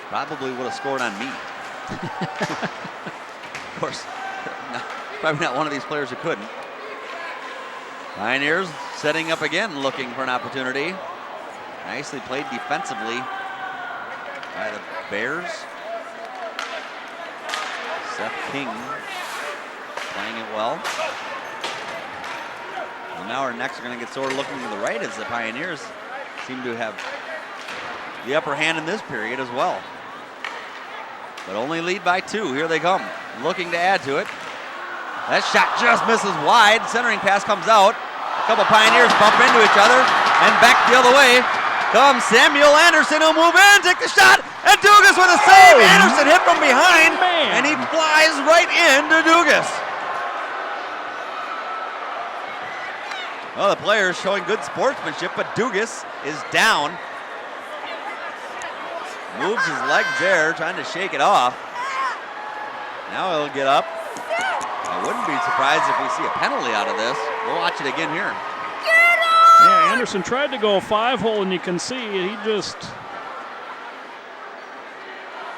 Probably would have scored on me. Of course, probably not one of these players who couldn't. Pioneers setting up again, looking for an opportunity. Nicely played defensively by the Bears. Seth King playing it well. And now our necks are going to get sort of looking to the right as the Pioneers seem to have the upper hand in this period as well. But only lead by 2. Here they come, looking to add to it. That shot just misses wide. Centering pass comes out. A couple Pioneers bump into each other, and back the other way comes Samuel Anderson, who'll move in, take the shot, and Dugas with a save. Anderson hit from behind, and he flies right into Dugas. Well, the players showing good sportsmanship, but Dugas is down. Moves his legs there, trying to shake it off. Now he'll get up. I wouldn't be surprised if we see a penalty out of this. We'll watch it again here. Yeah, Anderson tried to go 5-hole, and you can see he just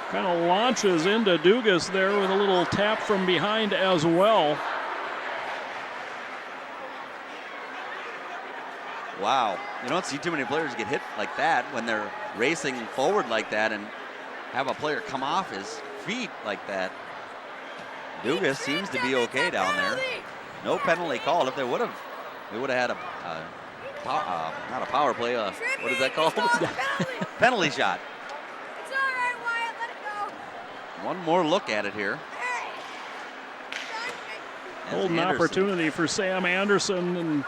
kind of launches into Dugas there with a little tap from behind as well. Wow. You don't see too many players get hit like that when they're racing forward like that and have a player come off his feet like that. Dugas seems to be okay down there. No penalty called. If they would have had a not a power play. What is that called? Penalty shot. One more look at it here. Golden opportunity for Sam Anderson, and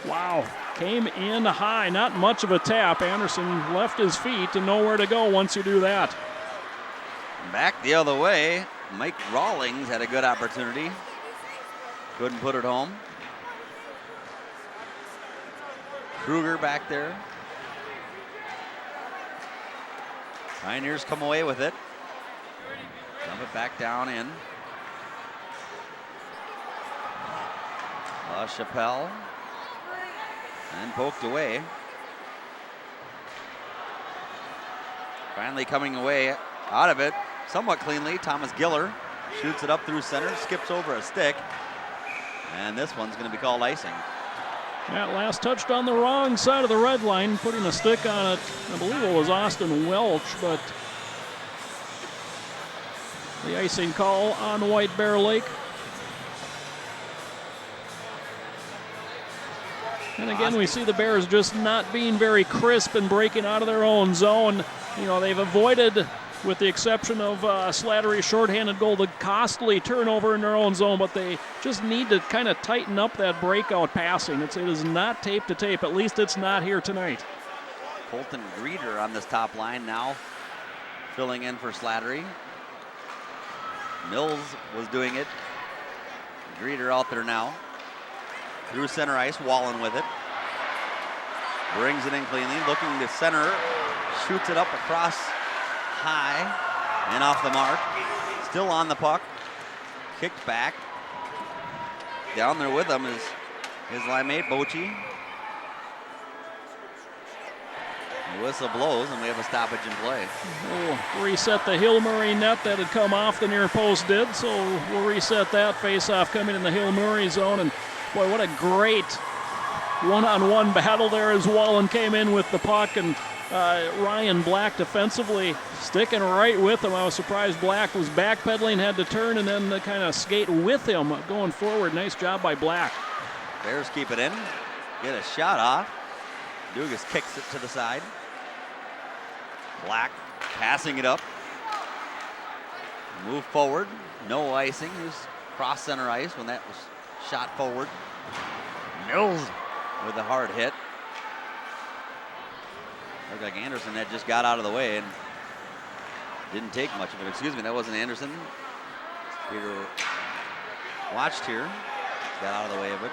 wow, came in high. Not much of a tap. Anderson left his feet and nowhere to go once you do that. Back the other way, Mike Rawlings had a good opportunity. Couldn't put it home. Kruger back there. Pioneers come away with it. Dump it back down in. LaChapelle. And poked away. Finally coming away out of it somewhat cleanly. Thomas Giller shoots it up through center, skips over a stick. And this one's going to be called icing. That last touched on the wrong side of the red line, putting a stick on it. I believe it was Austin Welch, but the icing call on White Bear Lake. And again, we see the Bears just not being very crisp and breaking out of their own zone. You know, they've avoided, with the exception of Slattery's shorthanded goal, the costly turnover in their own zone, but they just need to kind of tighten up that breakout passing. It is not tape to tape. At least it's not here tonight. Colton Greeter on this top line now, filling in for Slattery. Mills was doing it. Greeter out there now. Through center ice, Wallen with it. Brings it in cleanly, looking to center, shoots it up across high and off the mark. Still on the puck. Kicked back. Down there with him is his line mate, Bochy. The whistle blows and we have a stoppage in play. We'll reset the Hill-Murray net that had come off, the near post did, so we'll reset that. Face-off coming in the Hill-Murray zone, and boy, what a great one-on-one battle there as Wallen came in with the puck, and Ryan Black defensively sticking right with him. I was surprised Black was backpedaling, had to turn and then kind of skate with him going forward. Nice job by Black. Bears keep it in, get a shot off. Dugas kicks it to the side. Black passing it up. Move forward, no icing. He was cross center ice when that was shot forward. Mills with a hard hit. Looked like Anderson had just got out of the way and didn't take much of it. Excuse me, that wasn't Anderson. Peter watched here, got out of the way of it.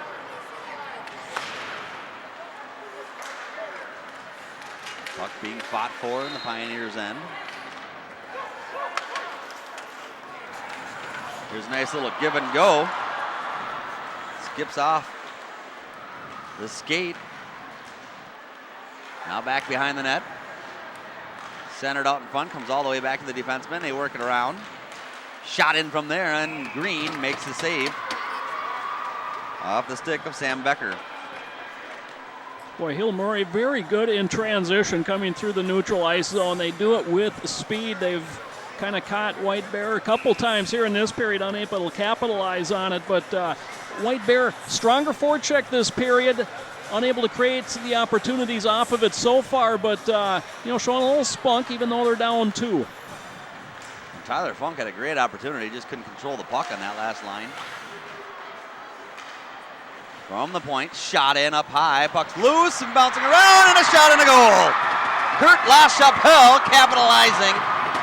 Puck being fought for in the Pioneers' end. Here's a nice little give and go. Skips off the skate. Now back behind the net. Centered out in front, comes all the way back to the defenseman. They work it around. Shot in from there, and Green makes the save off the stick of Sam Becker. Boy, Hill-Murray very good in transition coming through the neutral ice zone. They do it with speed. They've kind of caught White Bear a couple times here in this period, unable to capitalize on it. But White Bear, stronger forecheck this period, unable to create the opportunities off of it so far, but showing a little spunk even though they're down 2. Tyler Funk had a great opportunity, just couldn't control the puck on that last line. From the point, shot in up high, puck's loose and bouncing around, and a shot and a goal. Kurt LaChapelle capitalizing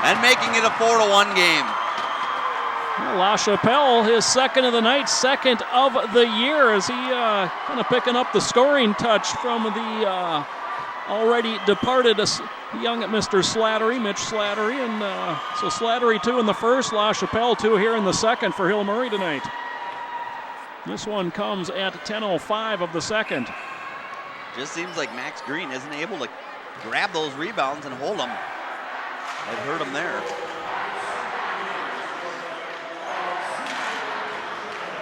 and making it a 4-1 game. LaChapelle, his second of the night, second of the year, as he kind of picking up the scoring touch from the already departed young Mr. Slattery, Mitch Slattery. And so Slattery 2 in the first, LaChapelle 2 here in the second for Hill-Murray tonight. This one comes at 10:05 of the second. Just seems like Max Green isn't able to grab those rebounds and hold them. It hurt him there.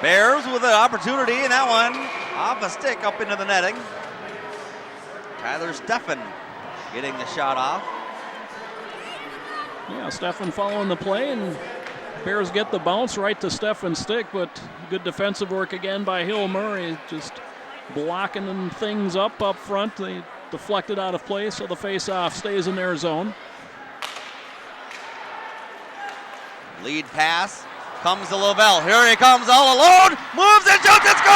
Bears with an opportunity, and that one off a stick up into the netting. Tyler Steffen getting the shot off. Yeah, Steffen following the play, and Bears get the bounce right to Steffen's stick, but good defensive work again by Hill-Murray, just blocking things up front. They deflected out of play, so the face-off stays in their zone. Lead pass comes to Lavelle. Here he comes all alone. Moves and shoots and scores!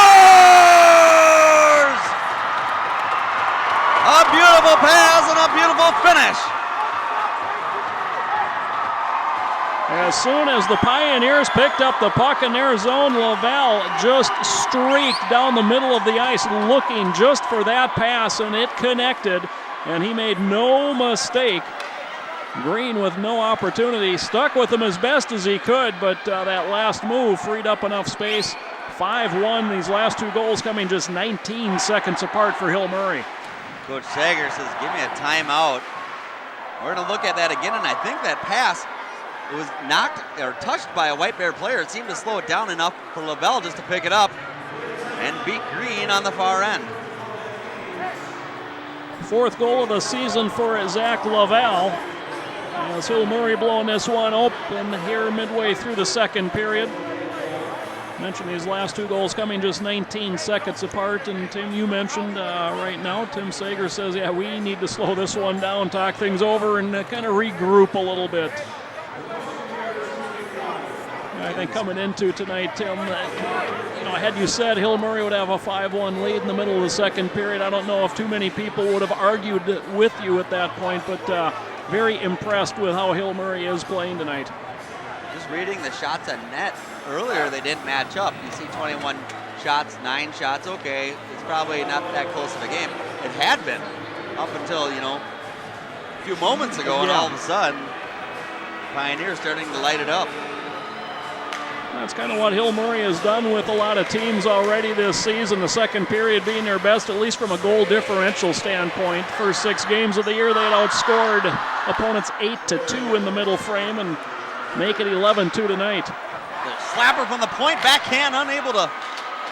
A beautiful pass and a beautiful finish. As soon as the Pioneers picked up the puck in their zone, Lavelle just streaked down the middle of the ice looking just for that pass, and it connected, and he made no mistake. Green with no opportunity, stuck with him as best as he could, but that last move freed up enough space. 5-1, these last two goals coming just 19 seconds apart for Hill Murray. Coach Sager says, give me a timeout. We're going to look at that again, and I think that pass, it was knocked or touched by a White Bear player. It seemed to slow it down enough for Lavelle just to pick it up and beat Green on the far end. Fourth goal of the season for Zach Lavelle. As Hill Murray blowing this one open here midway through the second period. Mentioned these last two goals coming just 19 seconds apart, and Tim, you mentioned right now, Tim Sager says, yeah, we need to slow this one down, talk things over, and kind of regroup a little bit. I think coming into tonight, Tim, had you said Hill Murray would have a 5-1 lead in the middle of the second period, I don't know if too many people would have argued with you at that point, but very impressed with how Hill Murray is playing tonight. Just reading the shots on net, earlier they didn't match up. You see 21 shots, 9 shots, okay, it's probably not that close of a game. It had been up until, a few moments ago, and all of a sudden, Pioneers starting to light it up. That's kind of what Hill Murray has done with a lot of teams already this season. The second period being their best, at least from a goal differential standpoint. First 6 games of the year, they had outscored opponents 8-2 in the middle frame and make it 11-2 tonight. Slapper from the point, backhand, unable to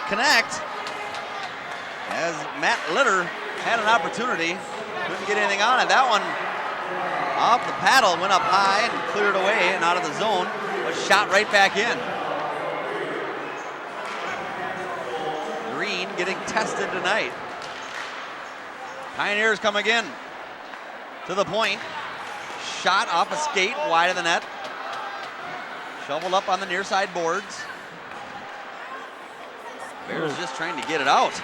connect. As Matt Litter had an opportunity, couldn't get anything on it. That one off the paddle, went up high and cleared away and out of the zone, but shot right back in. Green getting tested tonight. Pioneers come again to the point. Shot off a skate wide of the net. Shoveled up on the near side boards. Bears just trying to get it out.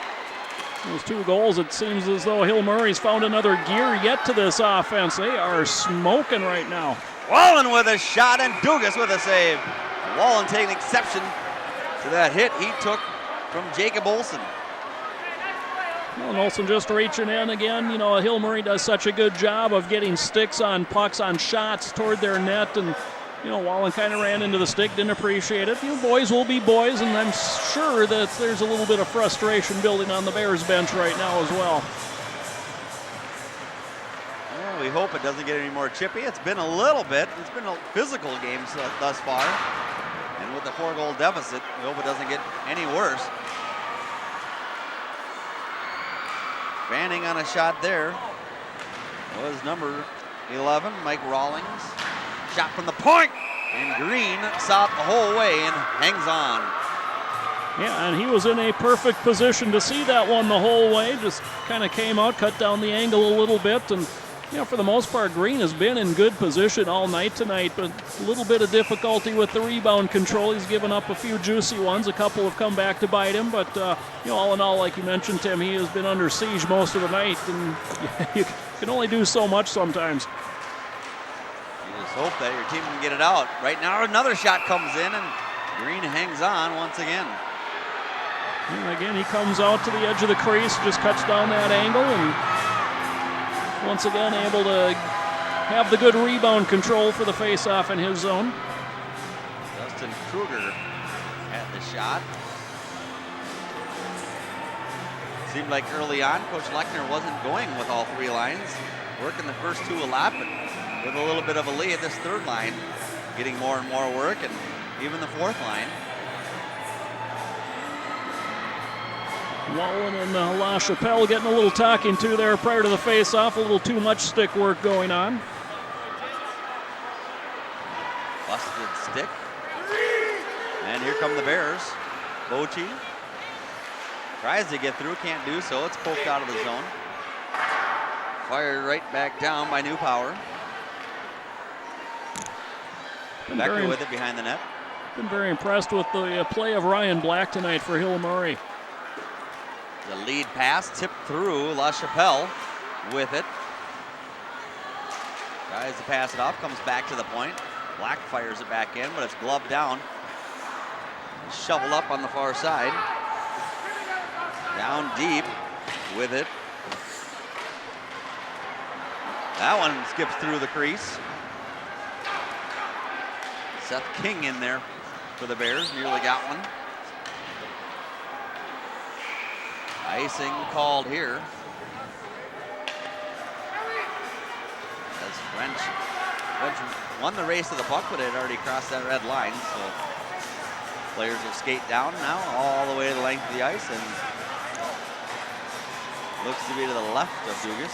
Those 2 goals, it seems as though Hill Murray's found another gear yet to this offense. They are smoking right now. Wallen with a shot and Dugas with a save. Wallen taking exception to that hit he took from Jacob Olsen. Well, Olsen just reaching in again. Hill Murray does such a good job of getting sticks on pucks, on shots toward their net, and Wallen kind of ran into the stick, didn't appreciate it. Boys will be boys, and I'm sure that there's a little bit of frustration building on the Bears bench right now as well. Well, we hope it doesn't get any more chippy. It's been a little bit. It's been a physical game thus far. And with the 4-goal deficit, we hope it doesn't get any worse. Fanning on a shot there was number 11, Mike Rawlings. Shot from the point, and Green saw it the whole way and hangs on. Yeah, and he was in a perfect position to see that one the whole way. Just kind of came out, cut down the angle a little bit, and for the most part, Green has been in good position all night tonight, but a little bit of difficulty with the rebound control. He's given up a few juicy ones. A couple have come back to bite him, but all in all, like you mentioned, Tim, he has been under siege most of the night, and you can only do so much sometimes. You just hope that your team can get it out. Right now, another shot comes in, and Green hangs on once again. And again, he comes out to the edge of the crease, just cuts down that angle, and once again able to have the good rebound control for the face-off in his zone. Justin Kruger at the shot. Seemed like early on, Coach Lechner wasn't going with all 3 lines, working the first 2 a lot, but with a little bit of a lead, this 3rd line getting more and more work, and even the 4th line. Wallen and La Chapelle getting a little talking to there prior to the face-off. A little too much stick work going on. Busted stick. And here come the Bears. Bochy tries to get through, can't do so. It's poked out of the zone. Fired right back down by New Power. Becker with it behind the net. Been very impressed with the play of Ryan Black tonight for Hill Murray. The lead pass tipped through LaChapelle with it. Tries to pass it off, comes back to the point. Black fires it back in, but it's gloved down. Shoveled up on the far side. Down deep with it. That one skips through the crease. Seth King in there for the Bears, nearly got one. Icing called here. As French won the race to the puck, but it had already crossed that red line, so players will skate down now all the way to the length of the ice, and looks to be to the left of Dugas.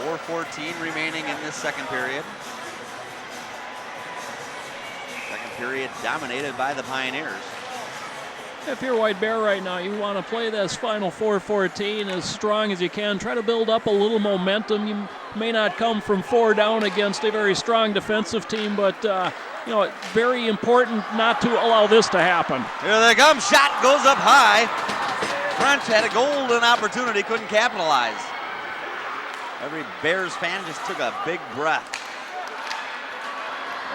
4:14 remaining in this second period. Second period dominated by the Pioneers. If you're White Bear right now, you want to play this final 4:14 as strong as you can. Try to build up a little momentum. You may not come from 4 down against a very strong defensive team, but you know, very important not to allow this to happen. Here they come. Shot goes up high. French had a golden opportunity, couldn't capitalize. Every Bears fan just took a big breath.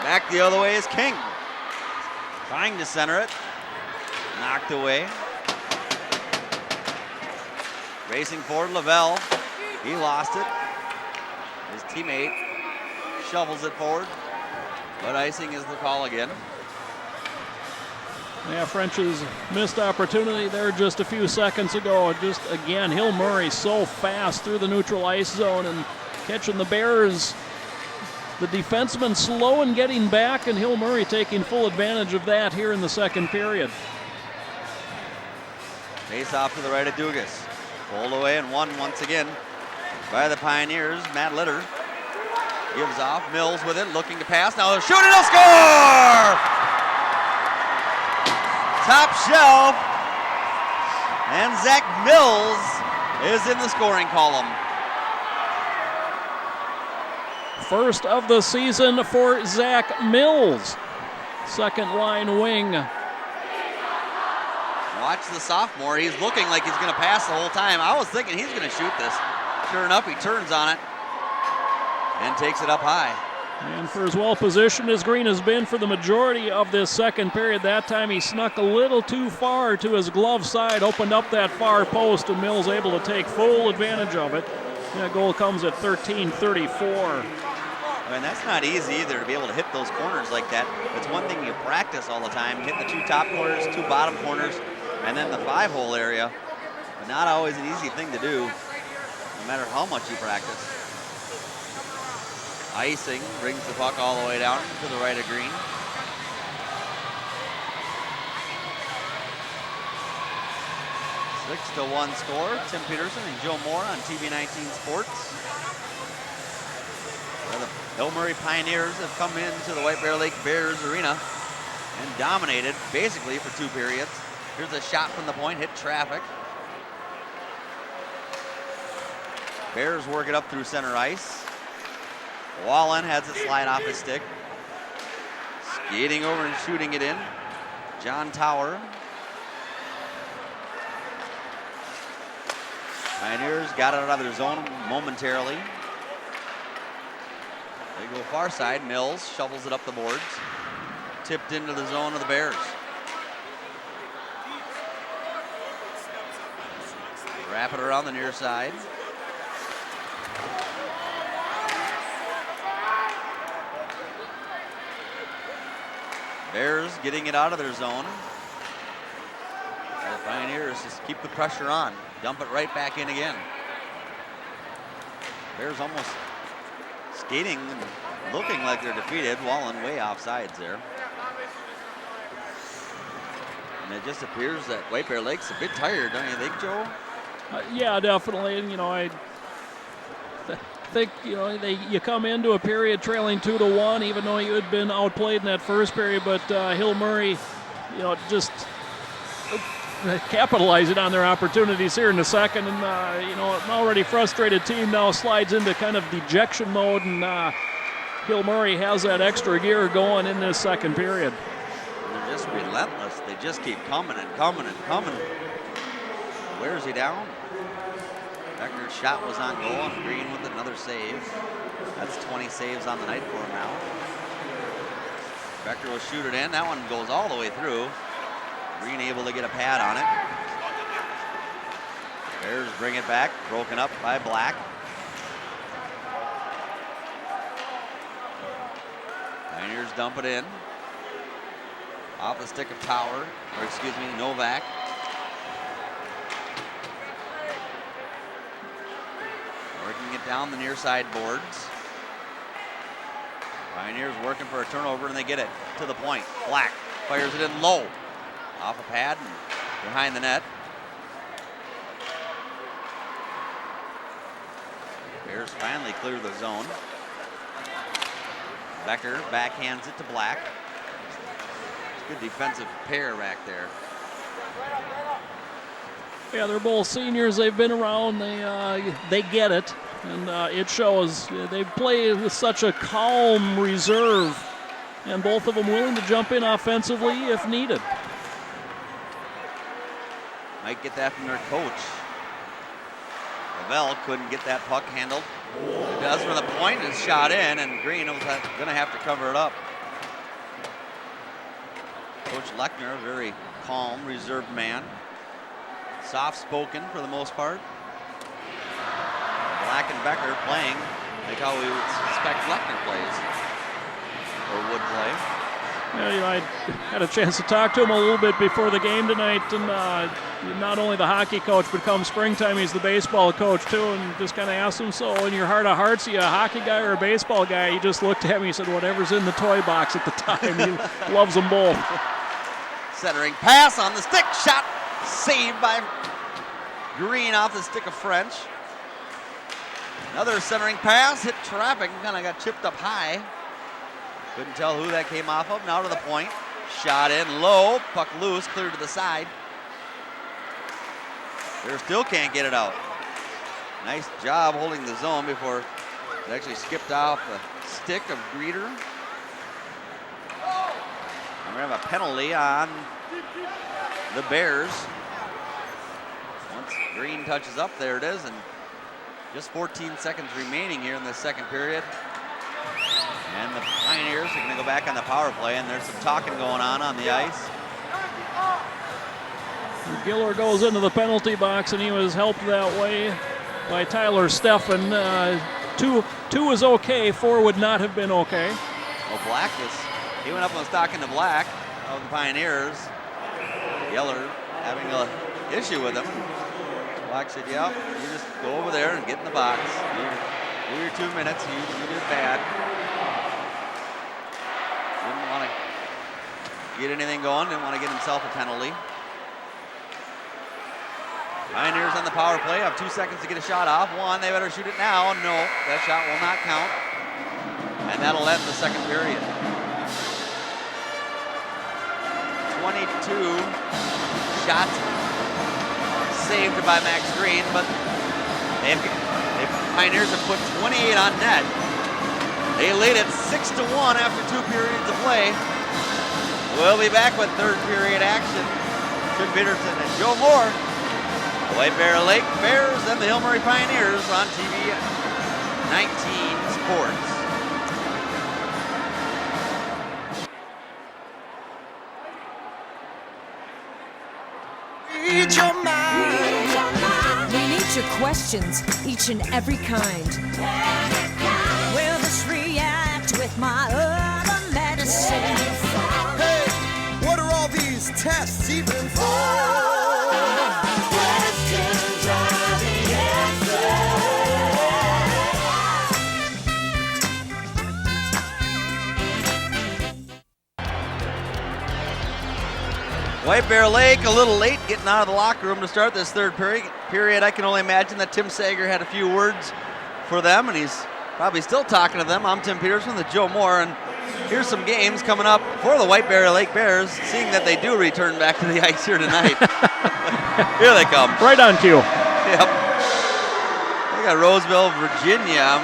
Back the other way is King. Trying to center it. Knocked away. Racing forward, Lavelle. He lost it. His teammate shovels it forward, but icing is the call again. Yeah, French's missed opportunity there just a few seconds ago. Just again, Hill Murray so fast through the neutral ice zone and catching the Bears. The defenseman slow in getting back, and Hill Murray taking full advantage of that here in the second period. Face off to the right of Dugas. Pulled away and won once again by the Pioneers. Matt Litter gives off. Mills with it, looking to pass. Now shoot and he'll score! Top shelf. And Zach Mills is in the scoring column. First of the season for Zach Mills. Second line wing. Watch the sophomore. He's looking like he's going to pass the whole time. I was thinking he's going to shoot this. Sure enough, he turns on it and takes it up high. And for as well positioned as Green has been for the majority of this second period, that time he snuck a little too far to his glove side, opened up that far post, and Mills able to take full advantage of it. That goal comes at 13:34. And that's not easy either, to be able to hit those corners like that. It's one thing you practice all the time, hit the 2 top corners, 2 bottom corners, and then the 5-hole area. But not always an easy thing to do, no matter how much you practice. Icing brings the puck all the way down to the right of Green. Six to 1 score. Tim Peterson and Joe Moore on TV19 Sports. Well, the Hill Murray Pioneers have come into the White Bear Lake Bears arena and dominated basically for 2 periods. Here's a shot from the point, hit traffic. Bears work it up through center ice. Wallen has it slide off his stick. Skating over and shooting it in. John Tower. Pioneers got it out of their zone momentarily. They go far side. Mills shovels it up the boards. Tipped into the zone of the Bears. Wrap it around the near side. Bears getting it out of their zone. The Pioneers just keep the pressure on. Dump it right back in again. Bears almost skating and looking like they're defeated. Wallen way offsides there. And it just appears that White Bear Lake's a bit tired, don't you think, Joe? Yeah, definitely. And, you know, I think, you know, you come into a period trailing 2-1, even though you had been outplayed in that first period. But Hill Murray, you know, just capitalizing on their opportunities here in the second. And, an already frustrated team now slides into kind of dejection mode, and Hill Murray has that extra gear going in this second period. They're just relentless. They just keep coming and coming and coming. Wears he down. Becker's shot was on goal, and Green with another save. That's 20 saves on the night for him now. Becker will shoot it in. That one goes all the way through. Green able to get a pad on it. Bears bring it back, broken up by Black. Pioneers dump it in. Off the stick of Novak. Working it down the near side boards. Pioneers working for a turnover, and they get it to the point. Black fires it in low. Off a pad and behind the net. Bears finally clear the zone. Becker backhands it to Black. Good defensive pair back there. Yeah, they're both seniors. They've been around. They get it, and it shows. They play with such a calm reserve, and both of them willing to jump in offensively if needed. Might get that from their coach. Lavelle couldn't get that puck handled. It does for the point. It's shot in, and Green was going to have to cover it up. Coach Lechner, a very calm, reserved man. Soft-spoken for the most part. Black and Becker playing like how we would expect Lechner plays, or would play. Yeah, I had a chance to talk to him a little bit before the game tonight, and not only the hockey coach, but come springtime, he's the baseball coach too, and just kind of asked him, so in your heart of hearts, are you a hockey guy or a baseball guy? He just looked at me, he said, whatever's in the toy box at the time. He loves them both. Centering pass on the stick, shot saved by Green off the stick of French. Another centering pass, hit traffic, and kind of got chipped up high. Couldn't tell who that came off of. Now to the point. Shot in low. Puck loose. Cleared to the side. They still can't get it out. Nice job holding the zone before it actually skipped off the stick of Greeter. And we're going to have a penalty on the Bears. Once Green touches up, there it is. And just 14 seconds remaining here in the second period. And the Pioneers are going to go back on the power play, and there's some talking going on the ice. Giller goes into the penalty box, and he was helped that way by Tyler Steffen. Two is okay, 4 would not have been okay. Well, he went up and was talking to Black of the Pioneers. Giller having an issue with him. Black said, yeah, you just go over there and get in the box. Do your 2 minutes, you did bad. Didn't want to get anything going, didn't want to get himself a penalty. Pioneers on the power play have 2 seconds to get a shot off. One, they better shoot it now. No, that shot will not count. And that'll end the second period. 22 shots saved by Max Green, but the Pioneers have put 28 on net. They lead it 6-1 after 2 periods of play. We'll be back with third period action. Tim Peterson and Joe Moore. The White Bear Lake Bears and the Hill Murray Pioneers on TV 19 Sports. Read your mind. We need your questions, each and every kind. Will this react with my other medicine? Hey, what are all these tests even for? Questions are the answer. White Bear Lake a little late getting out of the locker room to start this third period. I can only imagine that Tim Sager had a few words for them, and he's probably still talking to them. I'm Tim Peterson with Joe Moore, and here's some games coming up for the White Bear Lake Bears, seeing that they do return back to the ice here tonight. Here they come. Right on cue. Yep. They got Roseville, Virginia.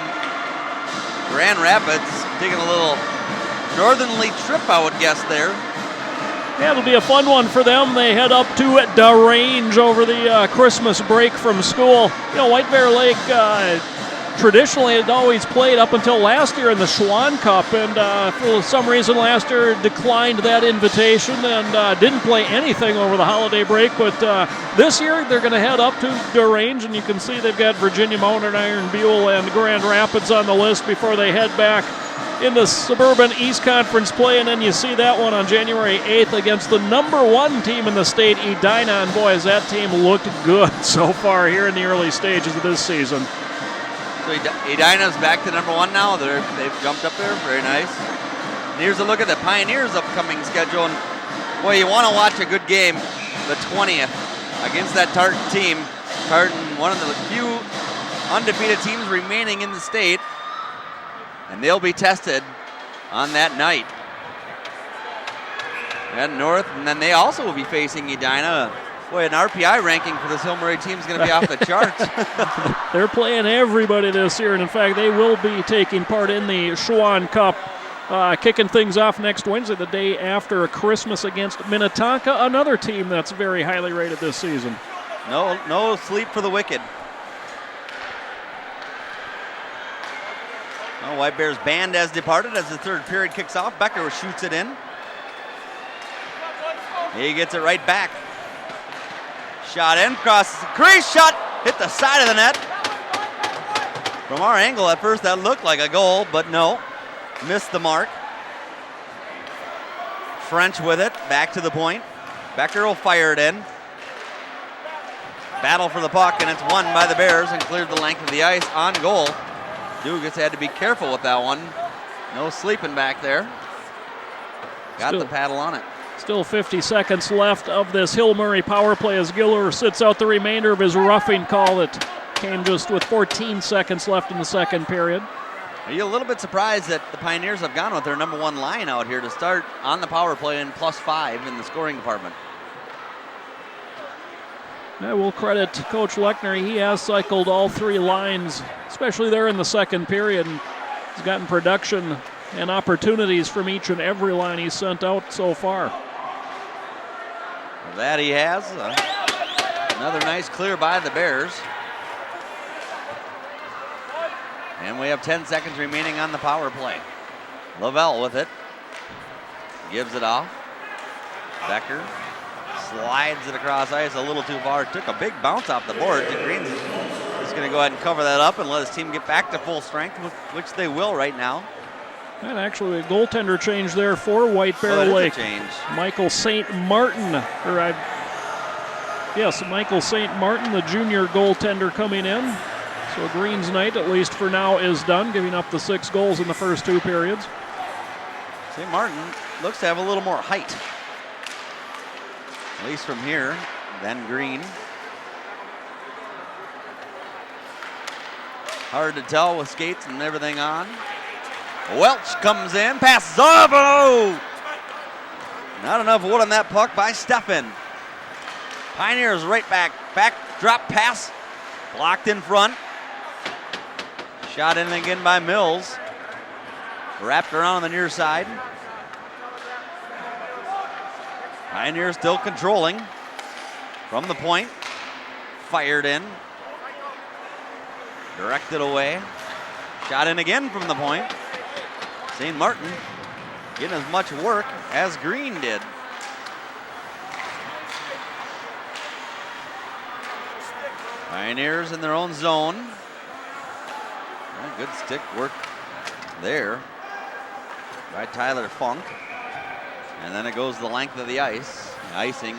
Grand Rapids taking a little northerly trip, I would guess, there. Yeah, it'll be a fun one for them. They head up to DeRange over the Christmas break from school. You know, White Bear Lake traditionally had always played up until last year in the Schwann Cup, and for some reason last year declined that invitation and didn't play anything over the holiday break. But this year they're going to head up to DeRange, and you can see they've got Virginia Mountain Iron, Buell, and Grand Rapids on the list before they head back in the Suburban East Conference play. And then you see that one on January 8th against the number 1 team in the state, Edina. And boy, has that team looked good so far here in the early stages of this season. So Edina's back to number 1 now. They've jumped up there. Very nice. And here's a look at the Pioneers' upcoming schedule. And boy, you want to watch a good game the 20th against that Tartan team. Tartan, one of the few undefeated teams remaining in the state. And they'll be tested on that night. At North, and then they also will be facing Edina. Boy, an RPI ranking for this Hill Murray team is going to be off the charts. They're playing everybody this year, and in fact, they will be taking part in the Schwann Cup, kicking things off next Wednesday, the day after Christmas, against Minnetonka, another team that's very highly rated this season. No sleep for the wicked. Well, White Bears band has departed as the third period kicks off. Becker shoots it in. He gets it right back. Shot in, crosses the crease, shot, hit the side of the net. From our angle at first that looked like a goal, but no, missed the mark. French with it, back to the point. Becker will fire it in. Battle for the puck, and it's won by the Bears and cleared the length of the ice on goal. Dugas had to be careful with that one. No sleeping back there. Got the paddle on it. Still 50 seconds left of this Hill Murray power play as Giller sits out the remainder of his roughing call that came just with 14 seconds left in the second period. Are you a little bit surprised that the Pioneers have gone with their number 1 line out here to start on the power play and +5 in the scoring department? I will credit Coach Lechner. He has cycled all 3 lines, especially there in the second period, and he's gotten production and opportunities from each and every line he's sent out so far. That he has. Another nice clear by the Bears. And we have 10 seconds remaining on the power play. Lavelle with it. Gives it off. Becker slides it across ice a little too far. Took a big bounce off the board. Green's just going to go ahead and cover that up and let his team get back to full strength, which they will right now. And actually a goaltender change there for White Bear Lake. Michael St. Martin, Michael St. Martin, the junior goaltender, coming in. So Green's night, at least for now, is done, giving up the 6 goals in the first 2 periods. St. Martin looks to have a little more height, at least from here, than Green. Hard to tell with skates and everything on. Welch comes in, passes off, oh! Not enough wood on that puck by Steffen. Pioneers right back drop pass, blocked in front. Shot in again by Mills. Wrapped around on the near side. Pioneers still controlling from the point. Fired in. Directed away. Shot in again from the point. St. Martin getting as much work as Green did. Pioneers in their own zone. Well, good stick work there by Tyler Funk. And then it goes the length of the ice. Icing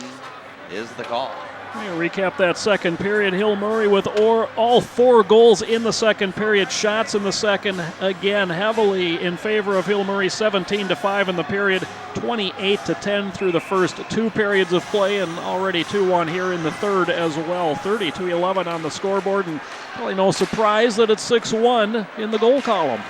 is the call. Recap that second period. Hill Murray with all 4 goals in the second period. Shots in the second, again, heavily in favor of Hill Murray. 17-5 in the period. 28-10 through the first 2 periods of play, and already 2-1 here in the third as well. 30-11 on the scoreboard, and probably no surprise that it's 6-1 in the goal column.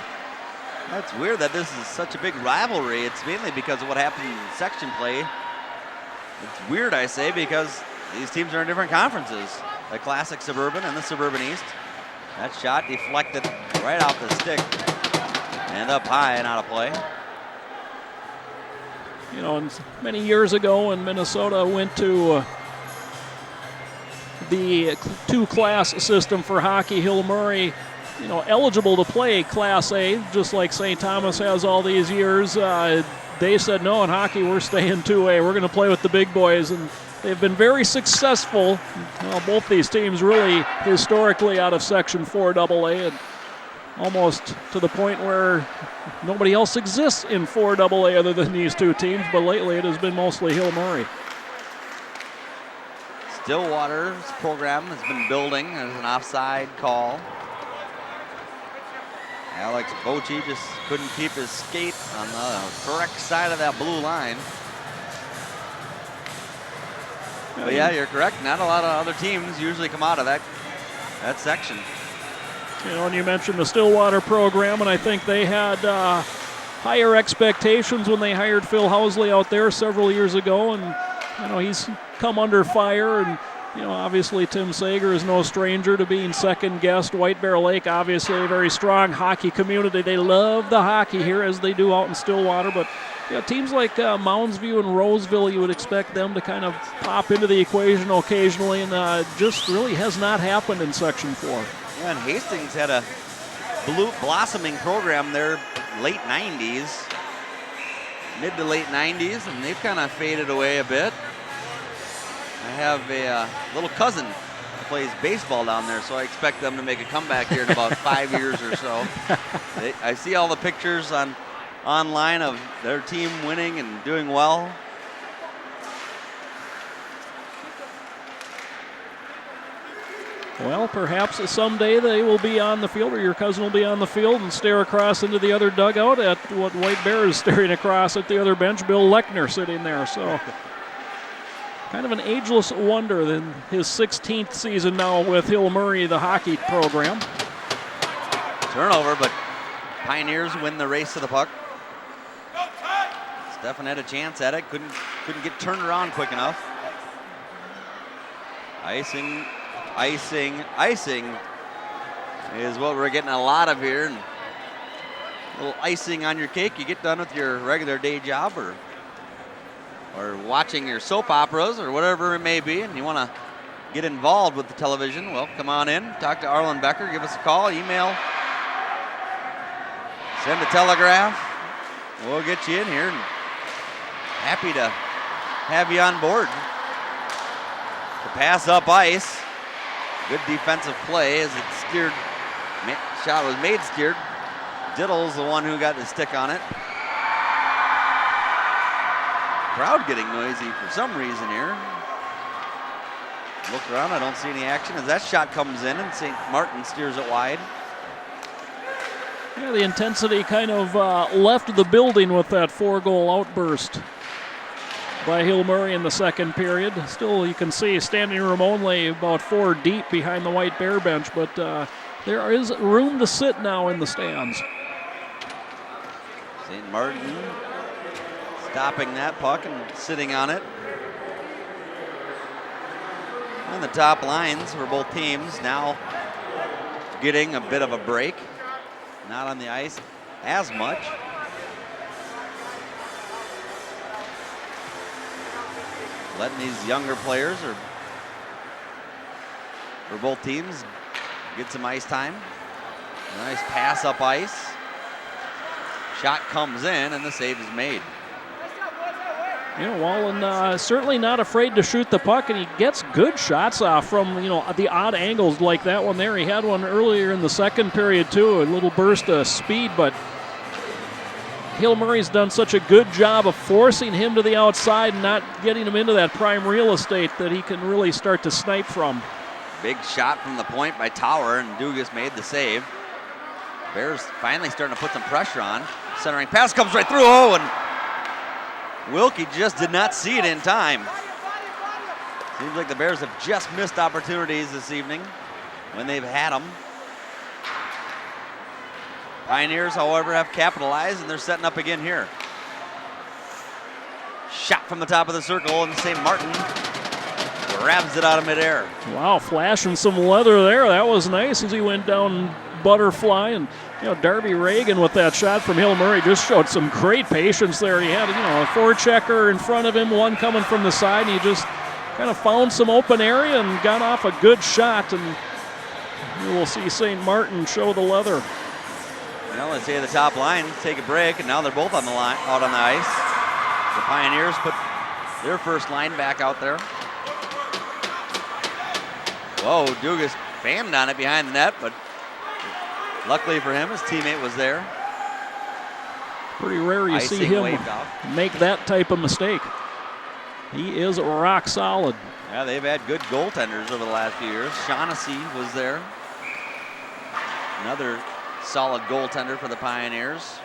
That's weird that this is such a big rivalry. It's mainly because of what happened in section play. It's weird, I say, because these teams are in different conferences. The Classic Suburban and the Suburban East. That shot deflected right out the stick and up high and out of play. You know, many years ago when Minnesota went to the two-class system for hockey, Hill Murray, you know, eligible to play Class A, just like St. Thomas has all these years. They said, no, in hockey, we're staying 2A. We're going to play with the big boys, and they've been very successful. Well, both these teams really historically out of Section 4AA, and almost to the point where nobody else exists in 4AA other than these two teams, but lately it has been mostly Hill Murray. Stillwater's program has been building. There's an offside call. Alex Bochy just couldn't keep his skate on the correct side of that blue line. But yeah, you're correct. Not a lot of other teams usually come out of that section. You know, and you mentioned the Stillwater program, and I think they had higher expectations when they hired Phil Housley out there several years ago, and you know, he's come under fire, and you know, obviously Tim Sager is no stranger to being second guessed. White Bear Lake, obviously a very strong hockey community. They love the hockey here, as they do out in Stillwater, but you know, teams like Moundsview and Roseville, you would expect them to kind of pop into the equation occasionally, and just really has not happened in Section 4. Yeah, and Hastings had a blossoming program there late 90s, mid to late 90s, and they've kind of faded away a bit. I have a little cousin who plays baseball down there, so I expect them to make a comeback here in about 5 years or so. I see all the pictures online of their team winning and doing well. Well, perhaps someday they will be on the field, or your cousin will be on the field and stare across into the other dugout at what White Bear is staring across at the other bench. Bill Lechner sitting there. So kind of an ageless wonder in his 16th season now with Hill Murray, the hockey program. Turnover, but Pioneers win the race to the puck. Stefan had a chance at it, couldn't get turned around quick enough. Icing is what we're getting a lot of here. And a little icing on your cake. You get done with your regular day job or watching your soap operas or whatever it may be, and you want to get involved with the television, well, come on in, talk to Arlen Becker, give us a call, email, send a telegraph. We'll get you in here, and happy to have you on board. The pass up ice. Good defensive play as it steered. Shot was made steered. Diddle's the one who got the stick on it. Crowd getting noisy for some reason here. Look around, I don't see any action as that shot comes in and St. Martin steers it wide. Yeah, the intensity kind of left the building with that 4-goal outburst by Hill Murray in the second period. Still, you can see standing room only about 4 deep behind the White Bear bench, but there is room to sit now in the stands. St. Martin stopping that puck and sitting on it. And the top lines for both teams now getting a bit of a break. Not on the ice as much. Letting these younger players for both teams get some ice time. Nice pass up ice. Shot comes in and the save is made. You know, Wallen certainly not afraid to shoot the puck, and he gets good shots off from, you know, the odd angles like that one there. He had one earlier in the second period too, a little burst of speed, but Hill Murray's done such a good job of forcing him to the outside and not getting him into that prime real estate that he can really start to snipe from. Big shot from the point by Tower, and Dugas made the save. Bears finally starting to put some pressure on. Centering pass comes right through. Oh, and Wilkie just did not see it in time. Seems like the Bears have just missed opportunities this evening when they've had them. Pioneers, however, have capitalized, and they're setting up again here. Shot from the top of the circle, and St. Martin grabs it out of midair. Wow, flashing some leather there. That was nice as he went down butterfly. And, Darby Reagan with that shot from Hill Murray just showed some great patience there. He had, a forechecker in front of him, one coming from the side, and he just kind of found some open area and got off a good shot. And we will see St. Martin show the leather. Well, let's say the top line, take a break, and now they're both on the line, out on the ice. The Pioneers put their first line back out there. Whoa, Dugas bammed on it behind the net, but luckily for him, his teammate was there. Pretty rare you see him make that type of mistake. He is rock solid. Yeah, they've had good goaltenders over the last few years. Shaughnessy was there. Another solid goaltender for the Pioneers.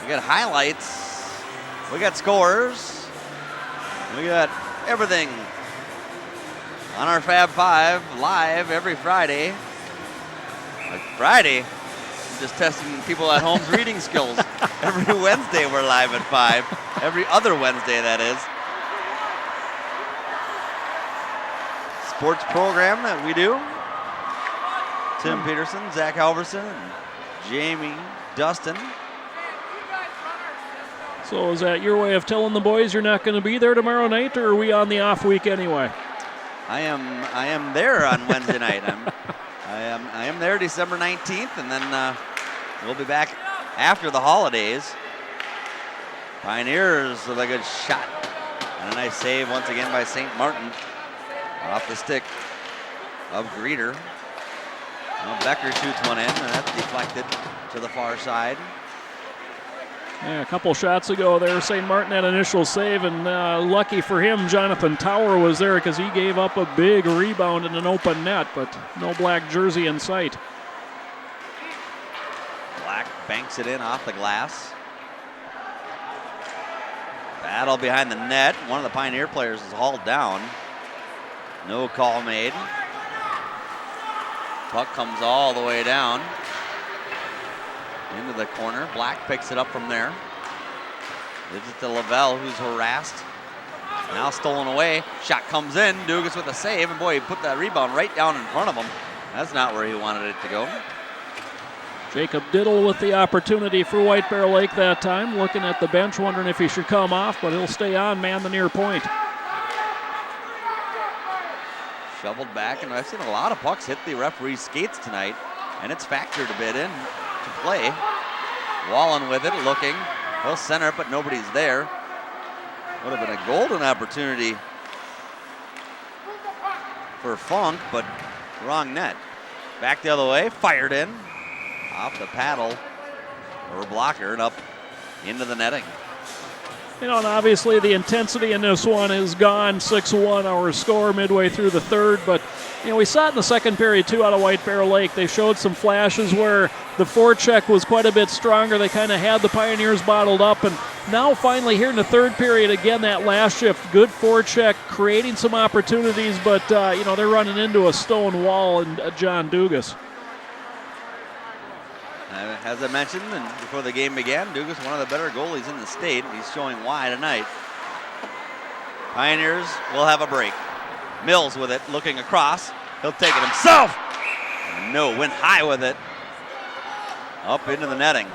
We got highlights. We got scores. We got everything on our Fab 5 live every Friday. Like Friday, I'm just testing people at home's reading skills. Every Wednesday we're live at 5. Every other Wednesday, that is. Sports program that we do. Tim Peterson, Zach Halverson, and Jamie Dustin. So is that your way of telling the boys you're not going to be there tomorrow night, or are we on the off week anyway? I am there on Wednesday night. I am there December 19th, and then we'll be back after the holidays. Pioneers with a good shot and a nice save once again by St. Martin off the stick of Greeter. Well, Becker shoots one in, and that's deflected to the far side. Yeah, a couple shots ago there, St. Martin had an initial save, and lucky for him, Jonathan Tower was there because he gave up a big rebound in an open net, but no black jersey in sight. Black banks it in off the glass. Battle behind the net. One of the Pioneer players is hauled down. No call made. Puck comes all the way down into the corner. Black picks it up from there. Gives it to Lavelle, who's harassed. Now stolen away. Shot comes in. Dugas with a save, and boy, he put that rebound right down in front of him. That's not where he wanted it to go. Jacob Diddle with the opportunity for White Bear Lake that time. Looking at the bench, wondering if he should come off, but he'll stay on, man the near point. Shoveled back, and I've seen a lot of pucks hit the referee's skates tonight, and it's factored a bit in to play. Wallen with it, looking. He'll center it, but nobody's there. Would have been a golden opportunity for Funk, but wrong net. Back the other way, fired in. Off the paddle, or blocker, and up into the netting. And obviously the intensity in this one is gone. 6-1 our score midway through the third, but we saw it in the second period too out of White Bear Lake. They showed some flashes where the forecheck was quite a bit stronger. They kind of had the Pioneers bottled up, and now finally here in the third period, again that last shift, good forecheck, creating some opportunities, but they're running into a stone wall and John Dugas. As I mentioned, and before the game began, Dugas, one of the better goalies in the state. He's showing why tonight. Pioneers will have a break. Mills with it, looking across. He'll take it himself. No, went high with it. Up into the netting.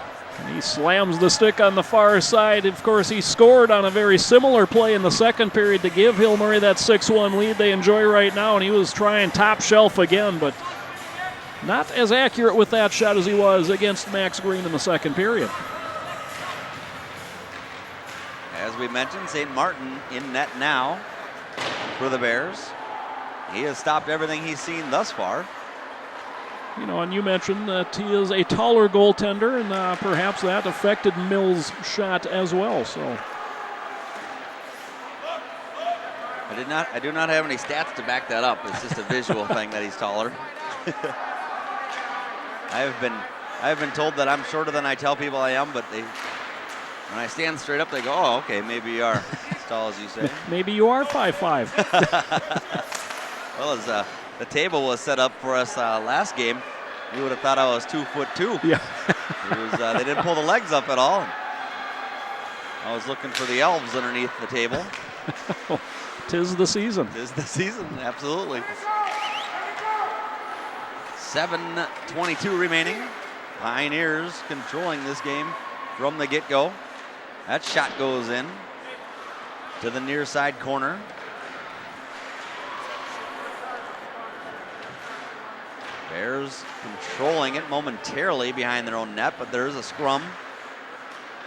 He slams the stick on the far side. Of course, he scored on a very similar play in the second period to give Hill Murray that 6-1 lead they enjoy right now, and he was trying top shelf again, but not as accurate with that shot as he was against Max Green in the second period. As we mentioned, St. Martin in net now for the Bears. He has stopped everything he's seen thus far. And you mentioned that he is a taller goaltender, and perhaps that affected Mills' shot as well. So I do not have any stats to back that up. It's just a visual thing that he's taller. I have been told that I'm shorter than I tell people I am, but when I stand straight up, they go, "Oh, okay, maybe you are as tall as you say." Maybe you are 5'5". Well, as the table was set up for us last game, You would have thought I was 2'2". Yeah. They didn't pull the legs up at all. I was looking for the elves underneath the table. Tis the season. Tis the season, absolutely. 7:22 remaining. Pioneers controlling this game from the get-go. That shot goes in to the near side corner. Bears controlling it momentarily behind their own net, but there's a scrum.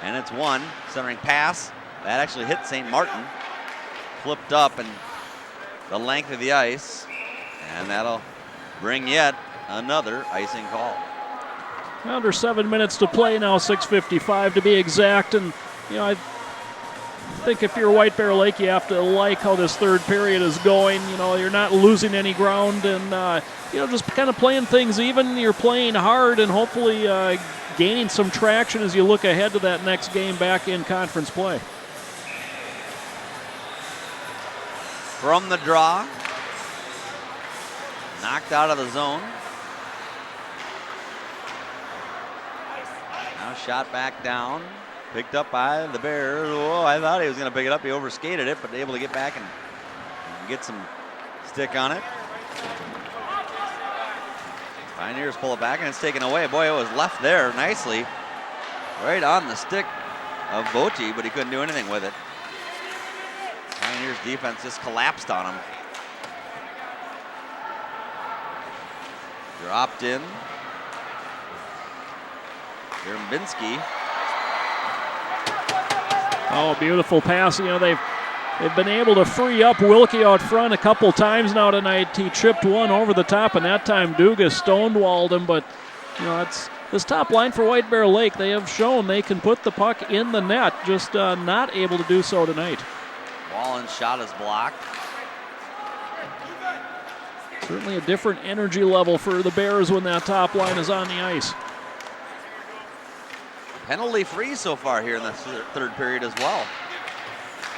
And it's one. Centering pass. That actually hit St. Martin. Flipped up and the length of the ice. And that'll bring yet another icing call. Under 7 minutes to play now, 6:55 to be exact. And, I think if you're White Bear Lake, you have to like how this third period is going. You're not losing any ground and, just kind of playing things even. You're playing hard and hopefully gaining some traction as you look ahead to that next game back in conference play. From the draw. Knocked out of the zone. Now shot back down. Picked up by the Bears. Oh, I thought he was going to pick it up. He overskated it, but able to get back and get some stick on it. Pioneers pull it back and it's taken away. Boy, it was left there nicely. Right on the stick of Bochy, but he couldn't do anything with it. Pioneers defense just collapsed on him. Dropped in. Yermbinski. Oh, beautiful pass. They've been able to free up Wilkie out front a couple times now tonight. He chipped one over the top, and that time Dugas stonewalled him. But, it's this top line for White Bear Lake. They have shown they can put the puck in the net, just not able to do so tonight. Wallen's shot is blocked. Certainly a different energy level for the Bears when that top line is on the ice. Penalty free so far here in the third period as well.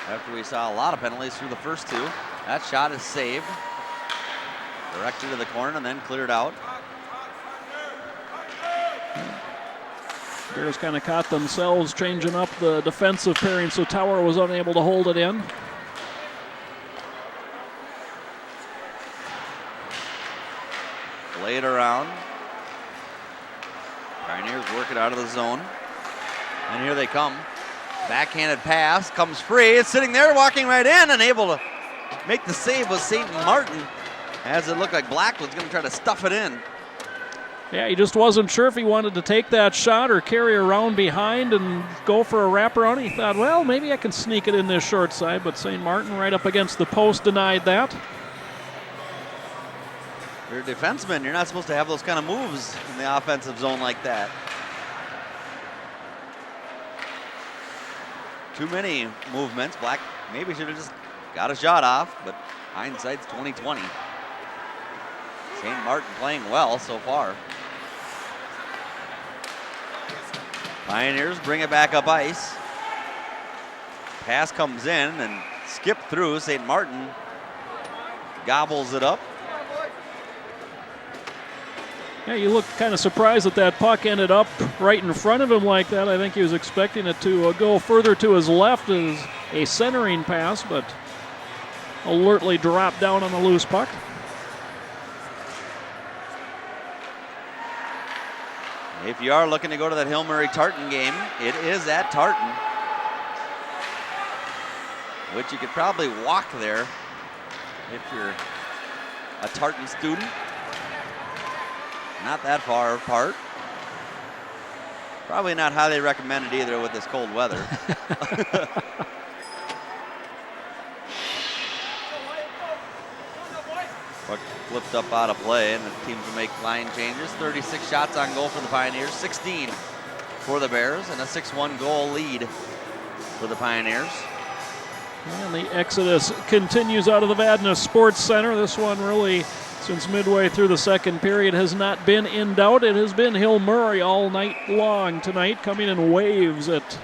After we saw a lot of penalties through the first two. That shot is saved. Directed to the corner and then cleared out. Bears kind of caught themselves changing up the defensive pairing, so Tower was unable to hold it in. Played around. Pioneers work it out of the zone. And here they come. Backhanded pass, comes free. It's sitting there, walking right in, and able to make the save was St. Martin, as it looked like Black was going to try to stuff it in. Yeah, he just wasn't sure if he wanted to take that shot or carry around behind and go for a wraparound. He thought, well, maybe I can sneak it in this short side, but St. Martin right up against the post denied that. You're a defenseman. You're not supposed to have those kind of moves in the offensive zone like that. Too many movements. Black maybe should have just got a shot off, but hindsight's 20/20. St. Martin playing well so far. Pioneers bring it back up ice. Pass comes in and skipped through. St. Martin gobbles it up. Yeah, you look kind of surprised that puck ended up right in front of him like that. I think he was expecting it to go further to his left as a centering pass, but alertly dropped down on the loose puck. If you are looking to go to that Hill Murray-Tartan game, it is at Tartan, which you could probably walk there if you're a Tartan student. Not that far apart. Probably not highly recommended either with this cold weather. Puck flipped up out of play, and the teams will make line changes. 36 shots on goal for the Pioneers, 16 for the Bears, and a 6-1 goal lead for the Pioneers. And the exodus continues out of the Vadnais Sports Center. This one really, since midway through the second period, has not been in doubt. It has been Hill Murray all night long tonight, coming in waves at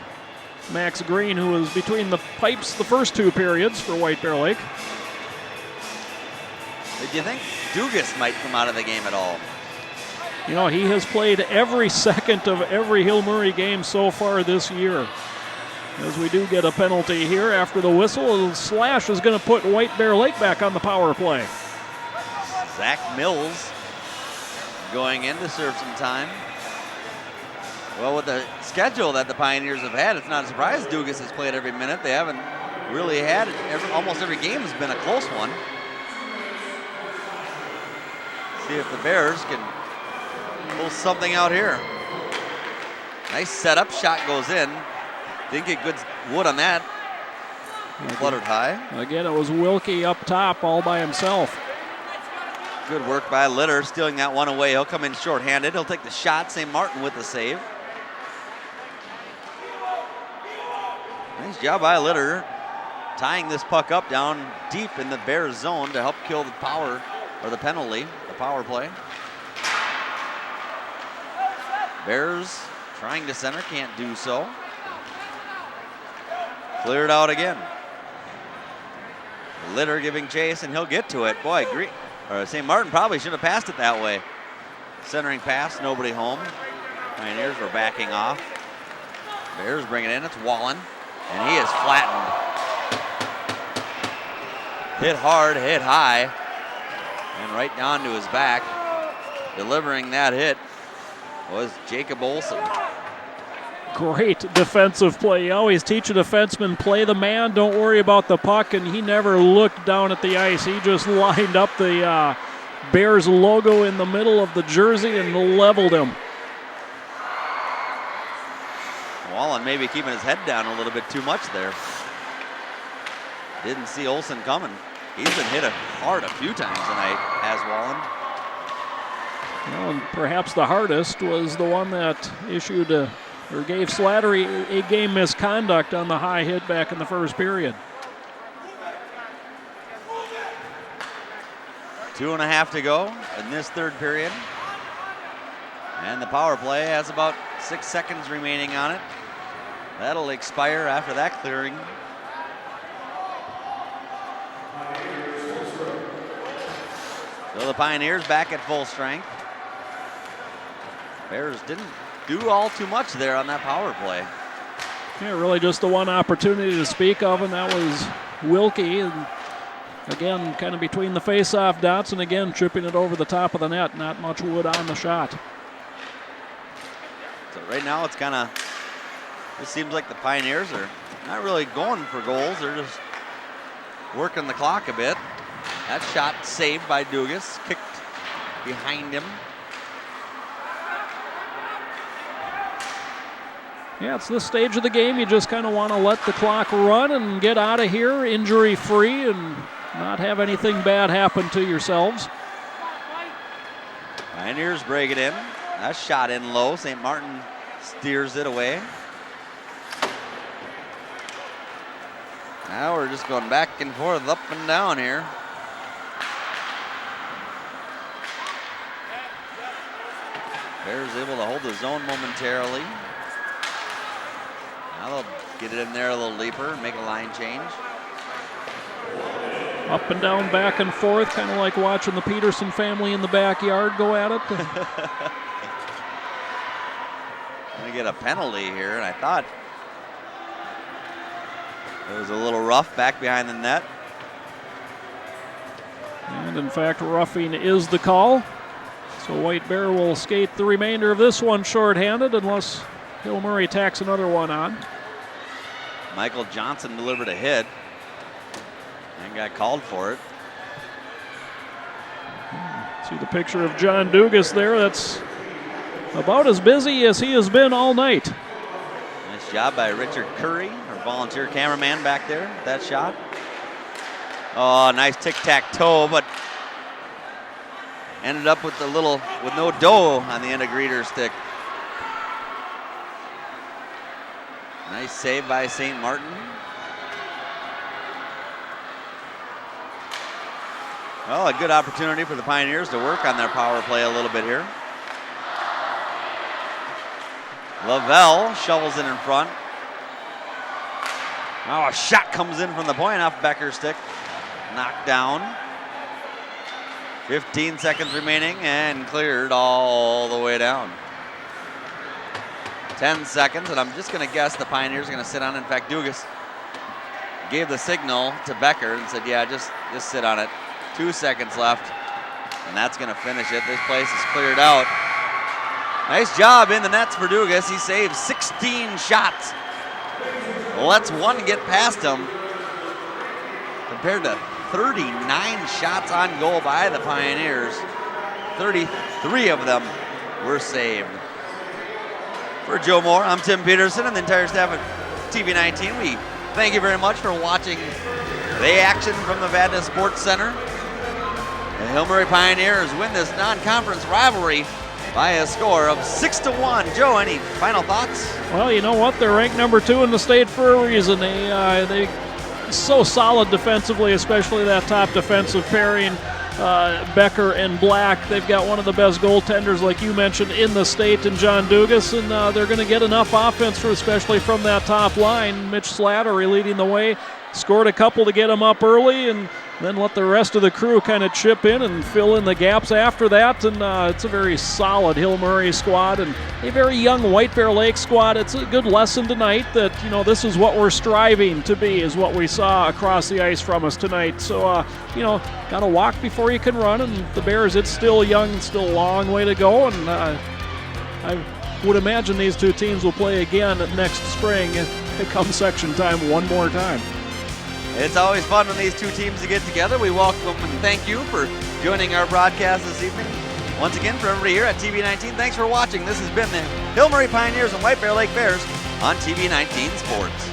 Max Green, who was between the pipes the first two periods for White Bear Lake. Do you think Dugas might come out of the game at all? You know, he has played every second of every Hill Murray game so far this year. As we do get a penalty here after the whistle, a slash is going to put White Bear Lake back on the power play. Zach Mills going in to serve some time. Well, with the schedule that the Pioneers have had, it's not a surprise Dugas has played every minute. They haven't really had it. Almost every game has been a close one. See if the Bears can pull something out here. Nice setup, shot goes in. Didn't get good wood on that. Fluttered high. Again, it was Wilkie up top all by himself. Good work by Litter, stealing that one away. He'll come in short-handed. He'll take the shot. St. Martin with the save. Nice job by Litter, tying this puck up down deep in the Bears zone to help kill the power, or the penalty, the power play. Bears trying to center, can't do so. Cleared out again. Litter giving chase, and he'll get to it. Boy, St. Martin probably should have passed it that way. Centering pass, nobody home. Pioneers were backing off. Bears bring it in, it's Wallen, and he is flattened. Hit hard, hit high, and right down to his back. Delivering that hit was Jacob Olson. Great defensive play. You always teach a defenseman, play the man, don't worry about the puck, and he never looked down at the ice. He just lined up the Bears logo in the middle of the jersey and leveled him. Wallen maybe keeping his head down a little bit too much there. Didn't see Olson coming. He's been hit hard a few times tonight, as Wallen. Well, and perhaps the hardest was the one that gave Slattery a game misconduct on the high hit back in the first period. 2.5 to go in this third period. And the power play has about 6 seconds remaining on it. That'll expire after that clearing. So the Pioneers back at full strength. Bears didn't do all too much there on that power play. Yeah, really just the one opportunity to speak of, and that was Wilkie. And again, kind of between the face-off dots, and again, tripping it over the top of the net. Not much wood on the shot. So right now it's kind of, it seems like the Pioneers are not really going for goals. They're just working the clock a bit. That shot saved by Dugas, kicked behind him. Yeah, it's this stage of the game. You just kind of want to let the clock run and get out of here injury-free and not have anything bad happen to yourselves. Pioneers break it in. That shot in low. St. Martin steers it away. Now we're just going back and forth, up and down here. Bears able to hold the zone momentarily. Now they'll get it in there a little deeper and make a line change. Up and down, back and forth, kind of like watching the Peterson family in the backyard go at it. Gonna get a penalty here, and I thought it was a little rough back behind the net. And in fact, roughing is the call. So White Bear will skate the remainder of this one shorthanded unless Hill Murray tacks another one on. Michael Johnson delivered a hit and got called for it. See the picture of John Dugas there. That's about as busy as he has been all night. Nice job by Richard Curry, our volunteer cameraman back there, that shot. Oh, nice tic-tac-toe, but ended up with no dough on the end of Greeter's stick. Nice save by St. Martin. Well, a good opportunity for the Pioneers to work on their power play a little bit here. Lavelle shovels it in front. Oh, a shot comes in from the point off Becker's stick. Knocked down. 15 seconds remaining and cleared all the way down. 10 seconds, and I'm just going to guess the Pioneers are going to sit on it. In fact, Dugas gave the signal to Becker and said, yeah, just sit on it. 2 seconds left, and that's going to finish it. This place is cleared out. Nice job in the nets for Dugas. He saved 16 shots. Lets one get past him compared to 39 shots on goal by the Pioneers. 33 of them were saved. For Joe Moore, I'm Tim Peterson and the entire staff of TV19. We thank you very much for watching the action from the Vadnais Sports Center. The Hill-Murray Pioneers win this non-conference rivalry by a score of 6-1. Joe, any final thoughts? Well, you know what? They're ranked number 2 in the state for a reason. They so solid defensively, especially that top defensive pairing, Becker and Black. They've got one of the best goaltenders, like you mentioned, in the state in John Dugas, and they're going to get enough offense, especially from that top line. Mitch Slattery leading the way, scored a couple to get them up early, and then let the rest of the crew kind of chip in and fill in the gaps after that. And it's a very solid Hill-Murray squad and a very young White Bear Lake squad. It's a good lesson tonight that, this is what we're striving to be, is what we saw across the ice from us tonight. So, got to walk before you can run. And the Bears, it's still young, still a long way to go. And I would imagine these two teams will play again next spring. It comes section time one more time. It's always fun when these two teams get together. We welcome and thank you for joining our broadcast this evening. Once again, for everybody here at TV19, thanks for watching. This has been the Hill-Murray Pioneers and White Bear Lake Bears on TV19 Sports.